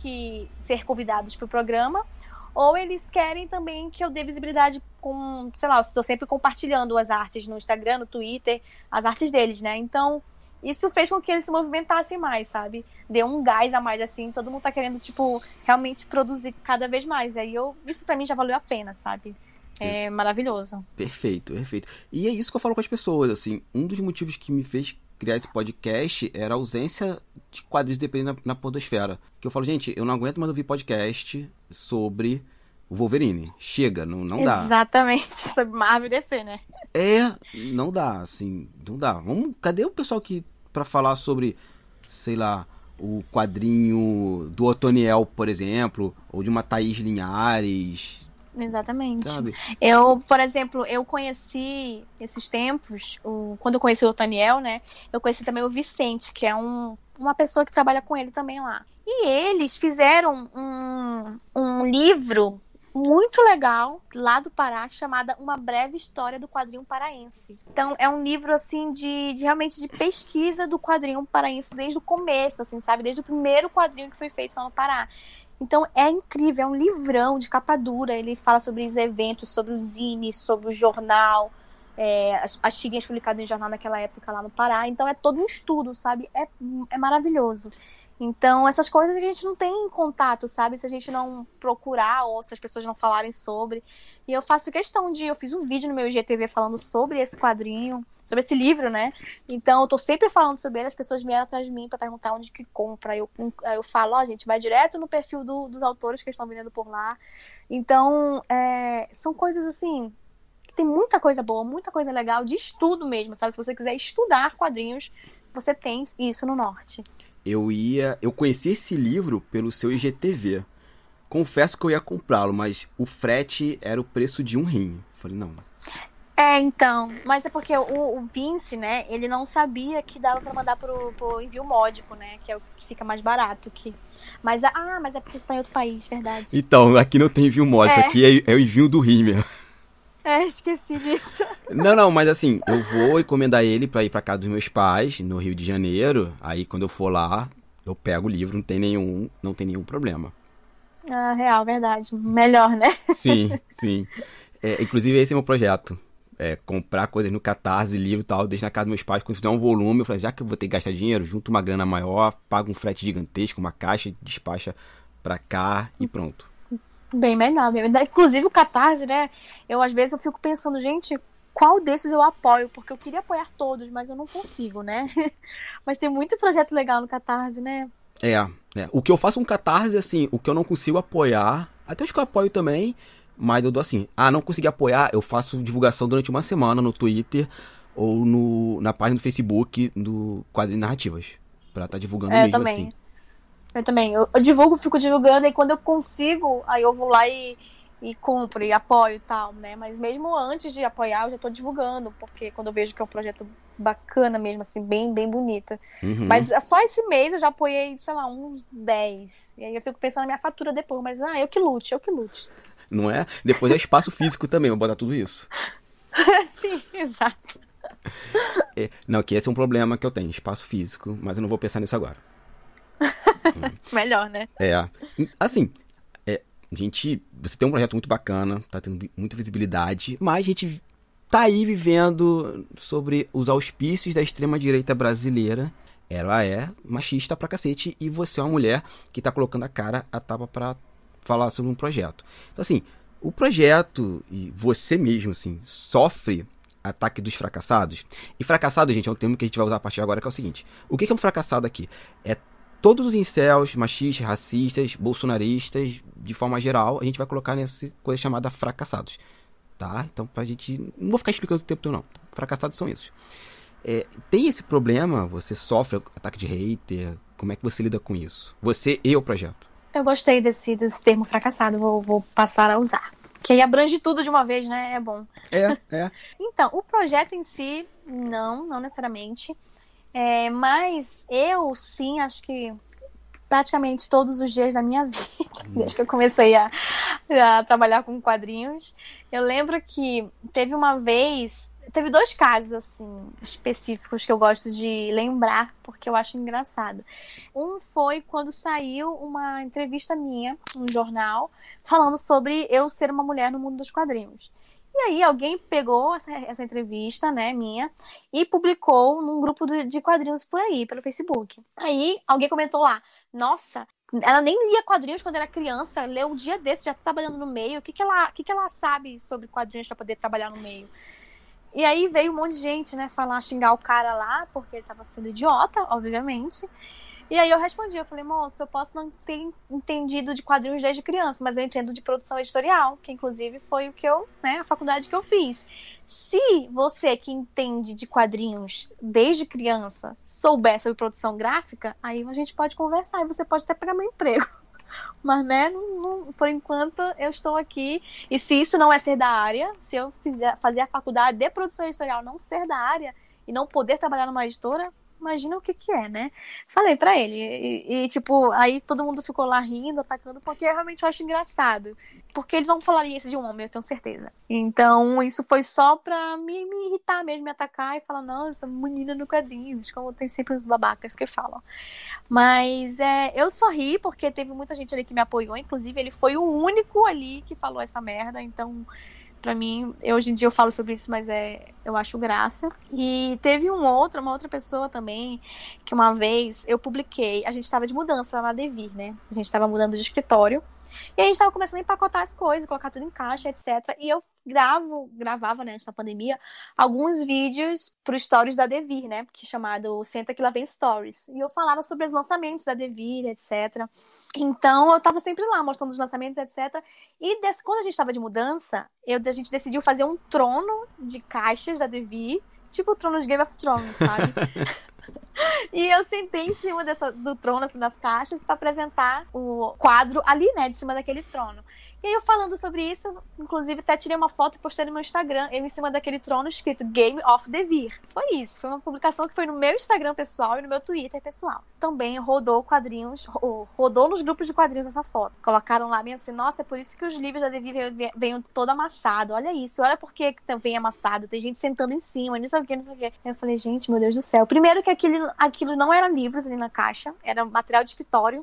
ser convidados para o programa, ou eles querem também que eu dê visibilidade com, sei lá, eu estou sempre compartilhando as artes no Instagram, no Twitter, as artes deles, né? Então, isso fez com que eles se movimentassem mais, sabe? Deu um gás a mais, assim, todo mundo tá querendo, tipo, realmente produzir cada vez mais. Aí isso pra mim já valeu a pena, sabe? É maravilhoso. Perfeito, perfeito. E é isso que eu falo com as pessoas, assim, um dos motivos que me fez criar esse podcast era a ausência de quadrinhos independentes na podosfera. Que eu falo, gente, eu não aguento mais ouvir podcast sobre o Wolverine. Chega, não dá. Exatamente, sobre Marvel e DC, né? Não dá, assim, não dá. Cadê o pessoal pra falar sobre, sei lá, o quadrinho do Otoniel, por exemplo, ou de uma Thaís Linhares? Exatamente. Sabe? Eu, por exemplo, eu conheci esses tempos, quando eu conheci o Otoniel, né, eu conheci também o Vicente, que é uma pessoa que trabalha com ele também lá. E eles fizeram um livro muito legal lá do Pará, chamada Uma Breve História do Quadrinho Paraense. Então é um livro assim de realmente de pesquisa do quadrinho paraense desde o começo, assim, sabe, desde o primeiro quadrinho que foi feito lá no Pará. Então é incrível, é um livrão de capa dura, ele fala sobre os eventos, sobre os zines, sobre o jornal, as tirinhas publicadas em jornal naquela época lá no Pará, então é todo um estudo, sabe, é maravilhoso. Então essas coisas a gente não tem contato, sabe, se a gente não procurar ou se as pessoas não falarem sobre. E eu faço questão eu fiz um vídeo no meu IGTV falando sobre esse quadrinho, sobre esse livro, né? Então eu tô sempre falando sobre ele, as pessoas vieram atrás de mim pra perguntar onde que compra. Aí eu falo, gente, vai direto no perfil dos autores que estão vendendo por lá. Então, são coisas assim, que tem muita coisa boa, muita coisa legal, de estudo mesmo, sabe? Se você quiser estudar quadrinhos, você tem isso no Norte. Eu conheci esse livro pelo seu IGTV. Confesso que eu ia comprá-lo, mas o frete era o preço de um rim. Falei, não. Então, mas é porque o Vince, né, ele não sabia que dava pra mandar pro envio módico, né, que é o que fica mais barato que... Mas é porque você tá em outro país, verdade. Então, aqui não tem envio módico, aqui é o envio do rim mesmo. Esqueci disso. Não, mas assim, eu vou encomendar ele pra ir pra casa dos meus pais, no Rio de Janeiro. Aí quando eu for lá, eu pego o livro, não tem nenhum problema. Real, verdade. Melhor, né? Sim. Inclusive esse é meu projeto. Comprar coisas no Catarse, livro e tal, deixo na casa dos meus pais, quando fizer um volume, eu falei, já que eu vou ter que gastar dinheiro, junto uma grana maior, pago um frete gigantesco, uma caixa, despacha pra cá e pronto. Bem melhor. Inclusive o Catarse, né? Às vezes eu fico pensando, gente, qual desses eu apoio? Porque eu queria apoiar todos, mas eu não consigo, né? Mas tem muito projeto legal no Catarse, né? O que eu faço com Catarse, assim, o que eu não consigo apoiar, até os que eu apoio também, mas eu dou assim, não consegui apoiar, eu faço divulgação durante uma semana no Twitter ou na página do Facebook do Quadrinhos Narrativas, pra estar divulgando mesmo também. assim. Eu também. Eu fico divulgando, e quando eu consigo, aí eu vou lá e compro e apoio e tal, né? Mas mesmo antes de apoiar, eu já tô divulgando, porque quando eu vejo que é um projeto bacana mesmo, assim, bem, bem bonito. Uhum. Mas só esse mês eu já apoiei, sei lá, uns 10. E aí eu fico pensando na minha fatura depois, mas eu que lute. Não é? Depois é espaço físico também, vou botar tudo isso. Sim, exato. Não, que esse é um problema que eu tenho, espaço físico, mas eu não vou pensar nisso agora. Melhor, né? Assim, você tem um projeto muito bacana, tá tendo muita visibilidade, mas a gente tá aí vivendo sobre os auspícios da extrema-direita brasileira. Ela é machista pra cacete e você é uma mulher que tá colocando a tapa pra falar sobre um projeto. Então, assim, o projeto e você mesmo, assim, sofre ataque dos fracassados. E fracassado, gente, é um termo que a gente vai usar a partir de agora, que é o seguinte. O que é um fracassado aqui? É todos os incels, machistas, racistas, bolsonaristas, de forma geral, a gente vai colocar nessa coisa chamada fracassados. Tá? Então, pra gente... Não vou ficar explicando o tempo todo, não. Fracassados são esses. Tem esse problema? Você sofre ataque de hater? Como é que você lida com isso? Você e o projeto? Eu gostei desse termo fracassado, vou passar a usar. Que aí abrange tudo de uma vez, né? É bom. É. Então, o projeto em si, não necessariamente. Mas eu, sim, acho que praticamente todos os dias da minha vida, desde que eu comecei a trabalhar com quadrinhos. Eu lembro que teve dois casos, assim, específicos que eu gosto de lembrar, porque eu acho engraçado. Um foi quando saiu uma entrevista minha, num jornal, falando sobre eu ser uma mulher no mundo dos quadrinhos. E aí alguém pegou essa entrevista, né, minha, e publicou num grupo de quadrinhos por aí, pelo Facebook. Aí alguém comentou lá, nossa, ela nem lia quadrinhos quando era criança, leu um dia desse, já tá trabalhando no meio, o que ela sabe sobre quadrinhos para poder trabalhar no meio? E aí veio um monte de gente, né, xingar o cara lá, porque ele tava sendo idiota, obviamente. E aí eu respondi, eu falei, moço, eu posso não ter entendido de quadrinhos desde criança, mas eu entendo de produção editorial, que inclusive foi o que a faculdade que eu fiz. Se você que entende de quadrinhos desde criança souber sobre produção gráfica, aí a gente pode conversar e você pode até pegar meu emprego. Mas, né, por enquanto eu estou aqui. E se isso não é ser da área, se eu fazer a faculdade de produção editorial não ser da área e não poder trabalhar numa editora, imagina o que é, né? Falei pra ele. E tipo, aí todo mundo ficou lá rindo, atacando, porque eu realmente acho engraçado. Porque ele não falaria isso de um homem, eu tenho certeza. Então, isso foi só pra me irritar mesmo, me atacar e falar, não, eu sou menina no quadrinhos, como tem sempre os babacas que falam. Mas eu só ri porque teve muita gente ali que me apoiou, inclusive ele foi o único ali que falou essa merda, então... Pra mim, hoje em dia eu falo sobre isso, mas eu acho graça. E teve uma outra pessoa também, que uma vez eu publiquei, a gente tava de mudança lá na Devir, né? A gente tava mudando de escritório. E a gente tava começando a empacotar as coisas, colocar tudo em caixa, etc. E eu gravava, né, antes da pandemia, alguns vídeos pro Stories da Devir, né? Que é chamado Senta Que Lá Vem Stories. E eu falava sobre os lançamentos da Devir, etc. Então, eu tava sempre lá, mostrando os lançamentos, etc. E quando a gente tava de mudança, a gente decidiu fazer um trono de caixas da Devir, tipo o trono de Game of Thrones, sabe? E eu sentei em cima do trono, assim, das caixas, pra apresentar o quadro ali, né, de cima daquele trono. E aí eu falando sobre isso, inclusive até tirei uma foto e postei no meu Instagram, eu em cima daquele trono escrito Game of Devir. Foi isso, foi uma publicação que foi no meu Instagram pessoal e no meu Twitter pessoal. Também rodou nos grupos de quadrinhos essa foto. Colocaram lá bem assim, nossa, é por isso que os livros da Devir vêm todo amassado, olha isso, olha por que vem amassado, tem gente sentando em cima, não sei o que. Eu falei, gente, meu Deus do céu. Primeiro que aquilo não era livros ali na caixa, era material de escritório.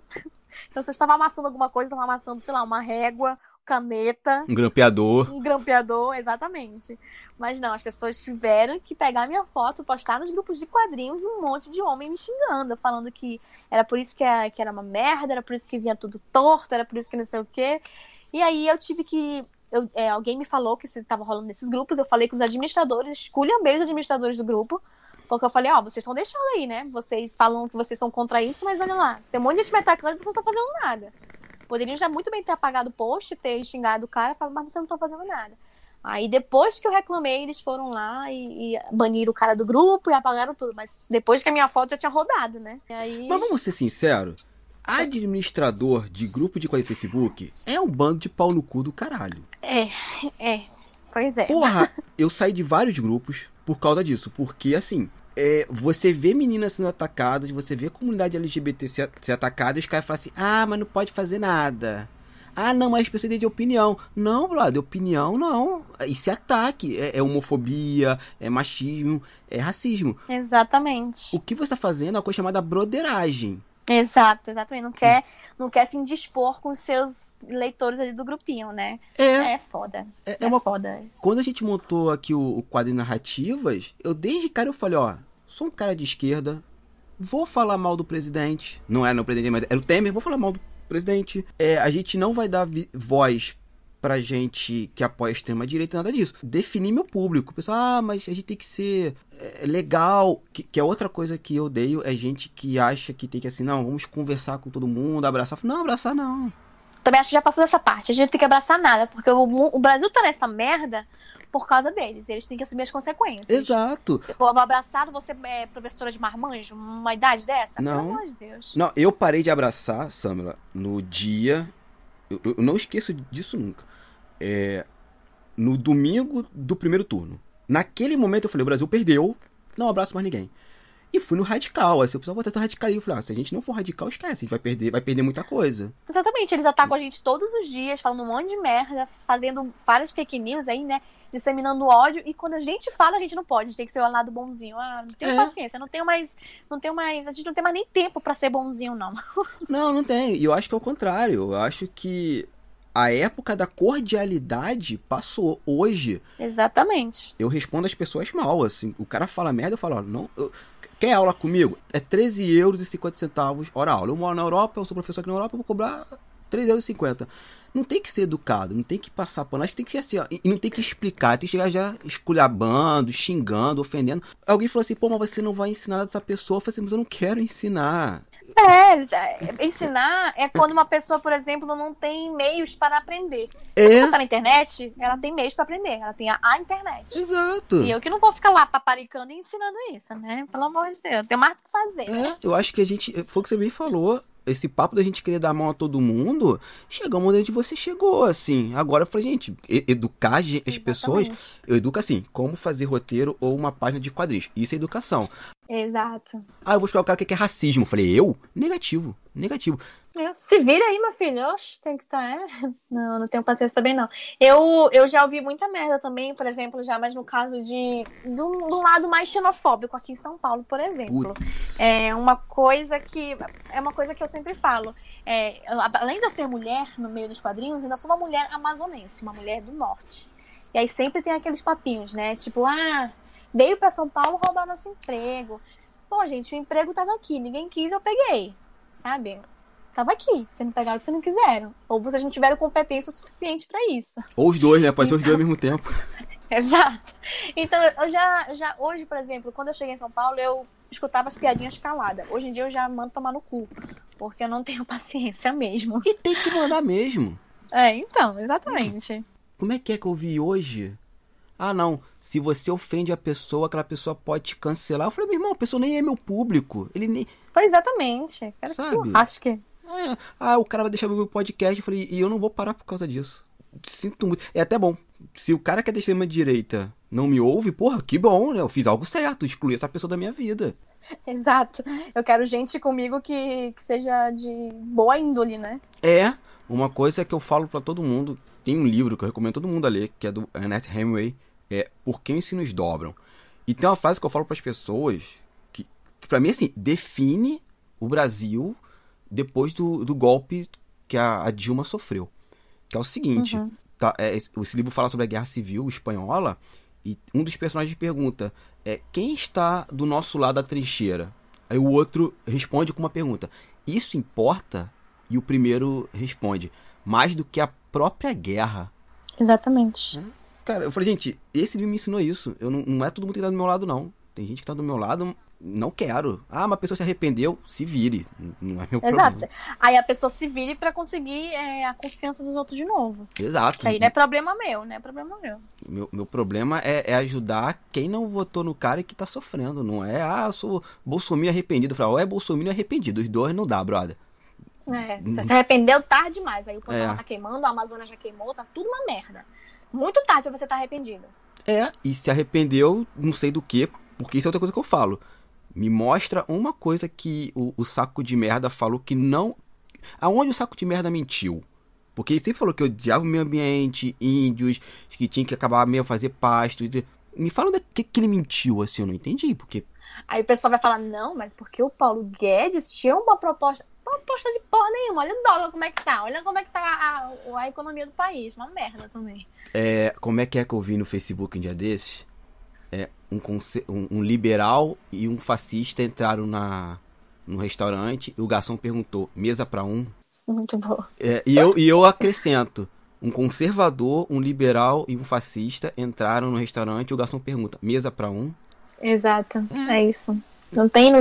Então, se eu estava amassando alguma coisa, eu estava amassando, sei lá, uma régua, caneta. Um grampeador. Um grampeador, exatamente. Mas não, as pessoas tiveram que pegar minha foto, postar nos grupos de quadrinhos e um monte de homem me xingando, falando que era por isso que era uma merda, era por isso que vinha tudo torto, era por isso que não sei o quê. E aí eu tive que... alguém me falou que isso estava rolando nesses grupos, eu falei com os administradores, esculhambei os administradores do grupo, porque eu falei, vocês estão deixando aí, né? Vocês falam que vocês são contra isso, mas olha lá, tem um monte de gente me atacando e vocês não estão fazendo nada. Poderiam já muito bem ter apagado o post, ter xingado o cara, mas vocês não estão fazendo nada. Aí depois que eu reclamei, eles foram lá e baniram o cara do grupo e apagaram tudo. Mas depois que a minha foto já tinha rodado, né? E aí... Mas vamos ser sinceros, administrador de grupo de quadrinhos do Facebook é um bando de pau no cu do caralho. Pois é. Porra, eu saí de vários grupos por causa disso, porque assim... você vê meninas sendo atacadas, você vê a comunidade LGBT ser atacada, e os caras falam assim, mas não pode fazer nada. Não, mas as pessoas têm de opinião. Não, brother, opinião não. Isso é ataque, é homofobia, é machismo, é racismo. Exatamente. O que você está fazendo é uma coisa chamada broderagem. Exato, exatamente. Não quer se indispor com os seus leitores ali do grupinho, né? É foda. Foda. Quando a gente montou aqui o quadro de narrativas, desde cara eu falei, sou um cara de esquerda, vou falar mal do presidente. Não era o presidente, mas era o Temer, vou falar mal do presidente. A gente não vai dar voz pra gente que apoia a extrema-direita, nada disso. Definir meu público. O pessoal, mas a gente tem que ser legal. Que é outra coisa que eu odeio, é gente que acha que tem que assim, não, vamos conversar com todo mundo, abraçar. Não, abraçar não. Também acho que já passou dessa parte. A gente não tem que abraçar nada, porque o Brasil tá nessa merda por causa deles. Eles têm que assumir as consequências. Exato. Vou abraçar, você é professora de marmanjo? Uma idade dessa? Não. Pelo amor de Deus. Não, eu parei de abraçar, Samela, no dia... Eu não esqueço disso nunca. no domingo do primeiro turno. Naquele momento eu falei, o Brasil perdeu, não abraço mais ninguém. E fui no radical, assim, o pessoal botou radical. E eu falei, se a gente não for radical, esquece, a gente vai perder muita coisa. Exatamente, eles atacam a gente todos os dias, falando um monte de merda, fazendo várias fake news aí, né? Disseminando ódio, e quando a gente fala, a gente não pode, a gente tem que ser o lado bonzinho. Não tenho paciência, não tenho mais, a gente não tem mais nem tempo pra ser bonzinho, não. Não tem, e eu acho que é o contrário, eu acho que a época da cordialidade passou. Hoje, exatamente, eu respondo as pessoas mal, assim, o cara fala merda, eu falo, quer aula comigo? É 13,50 € hora aula. Eu moro na Europa, eu sou professor aqui na Europa, eu vou cobrar 3,50 €. Não tem que ser educado, não tem que passar pano, acho que tem que ser assim, ó, e não tem que explicar, tem que chegar já esculhambando, xingando, ofendendo. Alguém falou assim, pô, mas você não vai ensinar dessa pessoa. Eu falei assim, mas eu não quero ensinar. Ensinar é quando uma pessoa, por exemplo, não tem meios para aprender. É. Quando você tá na internet, ela tem meios para aprender, ela tem a internet. Exato. E eu que não vou ficar lá paparicando e ensinando isso, né? Pelo amor de Deus, eu tenho mais o que fazer. Eu acho que a gente, foi o que você bem falou, esse papo da gente querer dar a mão a todo mundo, chegamos onde você chegou, assim. Agora eu falei, gente, educar as pessoas, eu educo assim, como fazer roteiro ou uma página de quadrinhos. Isso é educação. Exato. Eu vou explicar o cara o que é racismo. Eu falei, Negativo. Se vira aí, meu filho. Oxe, tem que estar. Não tenho paciência também, não. Eu já ouvi muita merda também, por exemplo, mas no caso do lado mais xenofóbico aqui em São Paulo, por exemplo. Putz. É uma coisa que eu sempre falo. Além de eu ser mulher no meio dos quadrinhos, ainda sou uma mulher amazonense, uma mulher do norte. E aí sempre tem aqueles papinhos, né? Tipo, veio pra São Paulo roubar nosso emprego. Pô, gente, o emprego tava aqui, ninguém quis, eu peguei. Sabe? Tava aqui, vocês não pegaram o que vocês não quiseram. Ou vocês não tiveram competência suficiente pra isso. Ou os dois, né? Pode ser os dois ao mesmo tempo. Exato. Então, eu já hoje, por exemplo, quando eu cheguei em São Paulo, eu escutava as piadinhas caladas. Hoje em dia eu já mando tomar no cu, porque eu não tenho paciência mesmo. E tem que mandar mesmo. Então, exatamente. Como é que eu vi hoje? Não, se você ofende a pessoa, aquela pessoa pode te cancelar. Eu falei, meu irmão, a pessoa nem é meu público. Ele nem... Pois exatamente. Quero que se lasque. O cara vai deixar meu podcast. Eu falei, e eu não vou parar por causa disso. Sinto muito. É até bom. Se o cara que é da extrema direita não me ouve, porra, que bom, né? Eu fiz algo certo, excluí essa pessoa da minha vida. Exato. Eu quero gente comigo que seja de boa índole, né? Uma coisa que eu falo pra todo mundo, tem um livro que eu recomendo todo mundo a ler, que é do Ernest Hemingway, Por que os Sinos Dobram. E tem uma frase que eu falo pras pessoas, que pra mim, assim, define o Brasil depois do golpe que a Dilma sofreu. Que é o seguinte, esse livro fala sobre a Guerra Civil Espanhola, e um dos personagens pergunta, quem está do nosso lado da trincheira? Aí o outro responde com uma pergunta, isso importa? E o primeiro responde, mais do que a própria guerra. Exatamente. Cara, eu falei, gente, esse livro me ensinou isso. Não é todo mundo que tá do meu lado, não. Tem gente que tá do meu lado, não quero. Uma pessoa se arrependeu, se vire. Não é meu problema. Exato. Aí a pessoa se vire pra conseguir a confiança dos outros de novo. Exato. Aí não é problema meu, não é problema meu. Meu problema é ajudar quem não votou no cara e que tá sofrendo. Não é, eu sou bolsominion arrependido. Eu falo, ou é bolsominion arrependido. Os dois não dá, brother. Você se arrependeu tarde demais. Aí o Pantanal tá queimando, a Amazônia já queimou, tá tudo uma merda. Muito tarde pra você estar arrependido. E se arrependeu, não sei do que, porque isso é outra coisa que eu falo. Me mostra uma coisa que o saco de merda falou que não... Aonde o saco de merda mentiu? Porque ele sempre falou que odiava o meio ambiente, índios, que tinha que acabar meio fazer pasto. Me fala onde que ele mentiu, assim, eu não entendi, porque... Aí o pessoal vai falar, não, mas porque o Paulo Guedes tinha uma proposta de porra nenhuma. Olha o dólar como é que tá. Olha como é que tá a economia do país. Uma merda também. Como é que eu vi no Facebook um dia desses? Um liberal e um fascista entraram no restaurante e o garçom perguntou, mesa pra um? Muito bom. E eu acrescento, um conservador, um liberal e um fascista entraram no restaurante e o garçom pergunta, mesa pra um? Exato, é isso. Não tem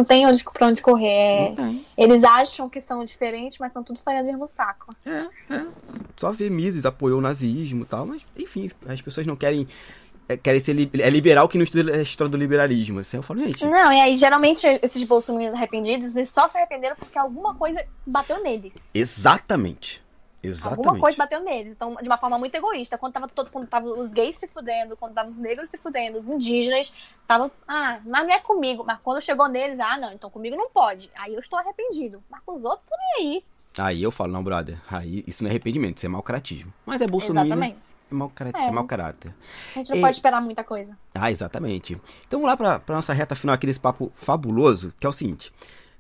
pra onde correr. Eles acham que são diferentes, mas são tudo farinha do mesmo saco. Só ver Mises apoiou o nazismo e tal, mas enfim, as pessoas não querem ser liberal que não estuda a história do liberalismo. Assim, eu falo, gente... Não, e aí geralmente esses bolsominions arrependidos, eles só se arrependeram porque alguma coisa bateu neles. Exatamente. Exatamente. Alguma coisa bateu neles. Então, de uma forma muito egoísta. Quando tava os gays se fudendo, quando tava os negros se fudendo, os indígenas, tava, mas não é comigo. Mas quando chegou neles, não, então comigo não pode. Aí eu estou arrependido. Mas com os outros, nem aí. Aí eu falo, não, brother, aí isso não é arrependimento, isso é mau caratismo. Mas é bolsominion, Exatamente. É mau caráter. A gente não pode esperar muita coisa. Exatamente. Então vamos lá pra nossa reta final aqui desse papo fabuloso, que é o seguinte.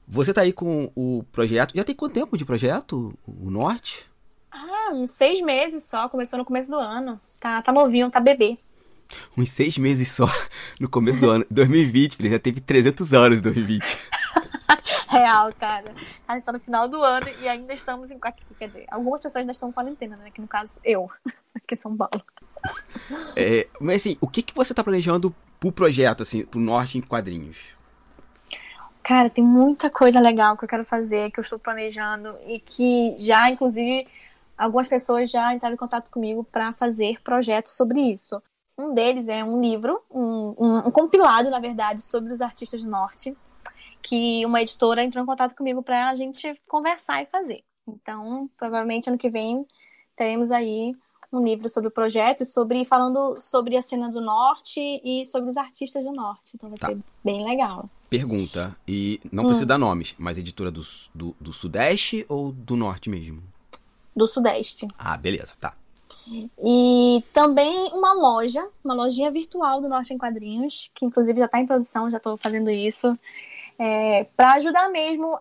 Você tá aí com o projeto, já tem quanto tempo de projeto, o Norte? Uns 6 meses só, começou no começo do ano. Tá novinho, tá bebê. Uns 6 meses só, no começo do ano. 2020, ele já teve 300 anos em 2020. Real, cara. A gente tá no final do ano e ainda estamos em... Quer dizer, algumas pessoas ainda estão em quarentena, né? Que no caso, eu, aqui em São Paulo. Mas assim, o que você tá planejando pro projeto, assim, pro Norte em Quadrinhos? Cara, tem muita coisa legal que eu quero fazer, que eu estou planejando e que já, inclusive, algumas pessoas já entraram em contato comigo para fazer projetos sobre isso. Um deles é um livro, um compilado, na verdade, sobre os artistas do Norte, que uma editora entrou em contato comigo para a gente conversar e fazer. Então, provavelmente, ano que vem, teremos aí um livro sobre o projeto, falando sobre a cena do Norte e sobre os artistas do Norte. Então, vai ser bem legal. Pergunta, e não precisa dar nomes, mas editora do Sudeste ou do Norte mesmo? Do Sudeste. Beleza, tá. E também uma lojinha virtual do Norte em Quadrinhos, que inclusive já está em produção, já estou fazendo isso, para ajudar mesmo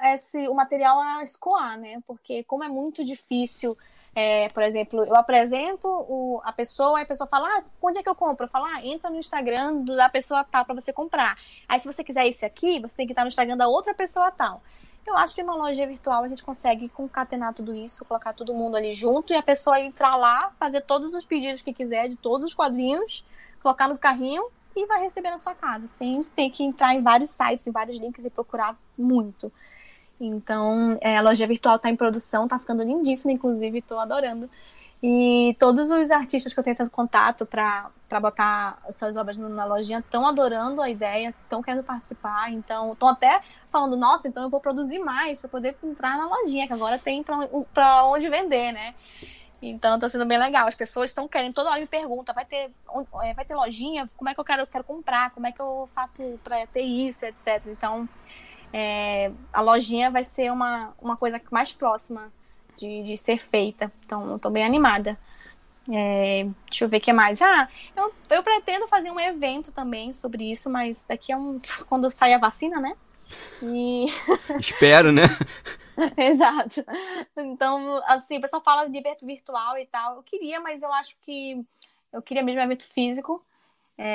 o material a escoar, né? Porque como é muito difícil, por exemplo, eu apresento a pessoa, a pessoa fala, onde é que eu compro? Eu falo, entra no Instagram da pessoa tal para você comprar. Aí se você quiser esse aqui, você tem que estar no Instagram da outra pessoa tal. Eu acho que numa loja virtual a gente consegue concatenar tudo isso, colocar todo mundo ali junto e a pessoa entrar lá, fazer todos os pedidos que quiser de todos os quadrinhos, colocar no carrinho e vai receber na sua casa, sem ter que entrar em vários sites, em vários links e procurar muito. Então, a loja virtual está em produção, está ficando lindíssima, inclusive, estou adorando. E todos os artistas que eu tenho contato para botar suas obras na lojinha estão adorando a ideia, estão querendo participar, então estão até falando, nossa, então eu vou produzir mais para poder entrar na lojinha, que agora tem para onde vender, né? Então está sendo bem legal, as pessoas estão querendo, toda hora me perguntam, vai ter lojinha? Como é que eu quero comprar? Como é que eu faço para ter isso, etc. Então, a lojinha vai ser uma coisa mais próxima de ser feita. Então, eu tô bem animada. Deixa eu ver o que mais. Eu pretendo fazer um evento também sobre isso, mas daqui quando sair a vacina, né? Espero, né? Exato. Então, assim, o pessoal fala de evento virtual e tal. Eu queria, mas eu acho que eu queria mesmo evento físico.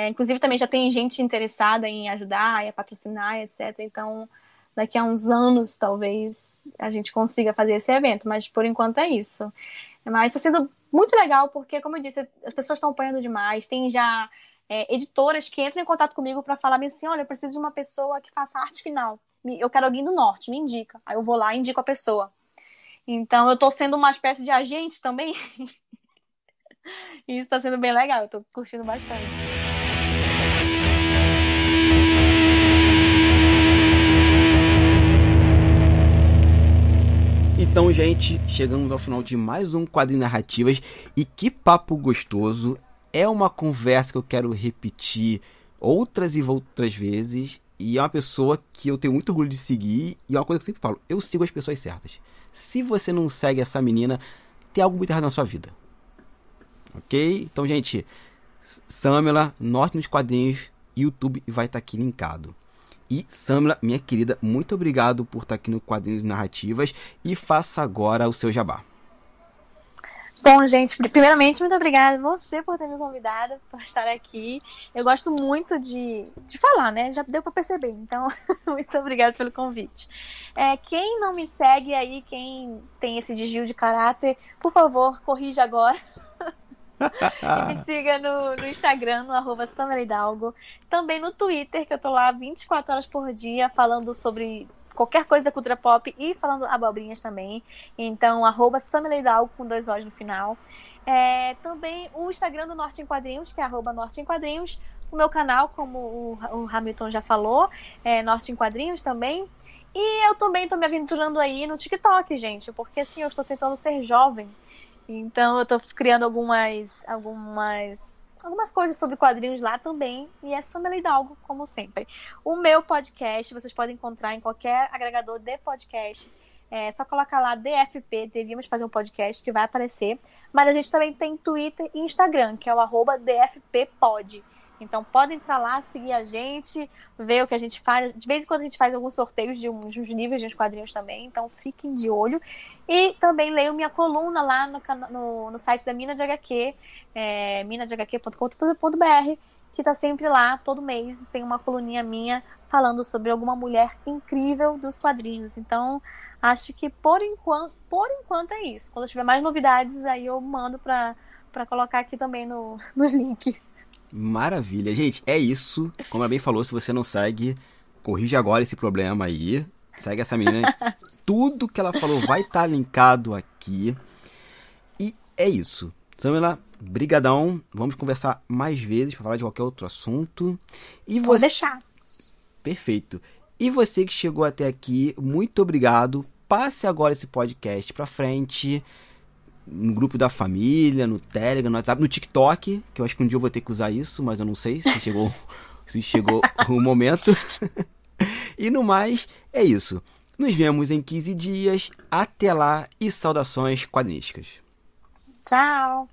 Inclusive, também já tem gente interessada em ajudar, a patrocinar, etc. Então, daqui a uns anos, talvez, a gente consiga fazer esse evento. Mas, por enquanto, é isso. Mas está sendo muito legal, porque, como eu disse, as pessoas estão apoiando demais. Tem já editoras que entram em contato comigo para falar assim, olha, eu preciso de uma pessoa que faça arte final. Eu quero alguém do Norte, me indica. Aí eu vou lá e indico a pessoa. Então, eu estou sendo uma espécie de agente também. E isso está sendo bem legal, eu estou curtindo bastante. Então, gente, chegamos ao final de mais um Quadrinho Narrativas. E que papo gostoso. É uma conversa que eu quero repetir outras e outras vezes. E é uma pessoa que eu tenho muito orgulho de seguir. E é uma coisa que eu sempre falo, eu sigo as pessoas certas. Se você não segue essa menina, tem algo muito errado na sua vida. Ok? Então, gente, Samela, Norte nos Quadrinhos, YouTube vai estar aqui linkado. E Samela, minha querida, muito obrigado por estar aqui no Quadrinhos Narrativas e faça agora o seu jabá. Bom, gente, primeiramente, muito obrigada a você por ter me convidado para estar aqui. Eu gosto muito de falar, né? Já deu para perceber, então, muito obrigada pelo convite. Quem não me segue aí, quem tem esse desvio de caráter, por favor, corrija agora. E me siga no Instagram, no @SamelaHidalgo. Também no Twitter, que eu tô lá 24 horas por dia falando sobre qualquer coisa da cultura pop e falando abobrinhas também. Então, @SamelaHidalgo com 2 O's no final. Também o Instagram do Norte em Quadrinhos, que é @Norte em Quadrinhos. O meu canal, como o Hamilton já falou, é Norte em Quadrinhos também. E eu também tô me aventurando aí no TikTok, gente, porque assim, eu estou tentando ser jovem. Então eu tô criando algumas coisas sobre quadrinhos lá também. E é Samela Hidalgo, como sempre. O meu podcast, vocês podem encontrar em qualquer agregador de podcast. É só colocar lá DFP, devíamos fazer um podcast, que vai aparecer. Mas a gente também tem Twitter e Instagram, que é o @DFPpod. Então pode entrar lá, seguir a gente, ver o que a gente faz. De vez em quando a gente faz alguns sorteios de uns livros, de uns quadrinhos também. Então fiquem de olho. E também leio minha coluna lá no site da Mina de HQ, minadehq.com.br, que tá sempre lá, todo mês. Tem uma coluninha minha falando sobre alguma mulher incrível dos quadrinhos. Então acho que por enquanto é isso. Quando eu tiver mais novidades, aí eu mando pra colocar aqui também nos links. Maravilha. Gente, é isso. Como ela bem falou, se você não segue, corrige agora esse problema aí. Segue essa menina. Tudo que ela falou vai estar linkado aqui. E é isso. Samela, brigadão. Vamos conversar mais vezes para falar de qualquer outro assunto. E Vou deixar. Perfeito. E você que chegou até aqui, muito obrigado. Passe agora esse podcast para frente. No grupo da família, no Telegram, no WhatsApp, no TikTok, que eu acho que um dia eu vou ter que usar isso, mas eu não sei se chegou o momento. E no mais, é isso. Nos vemos em 15 dias. Até lá e saudações quadrinísticas. Tchau!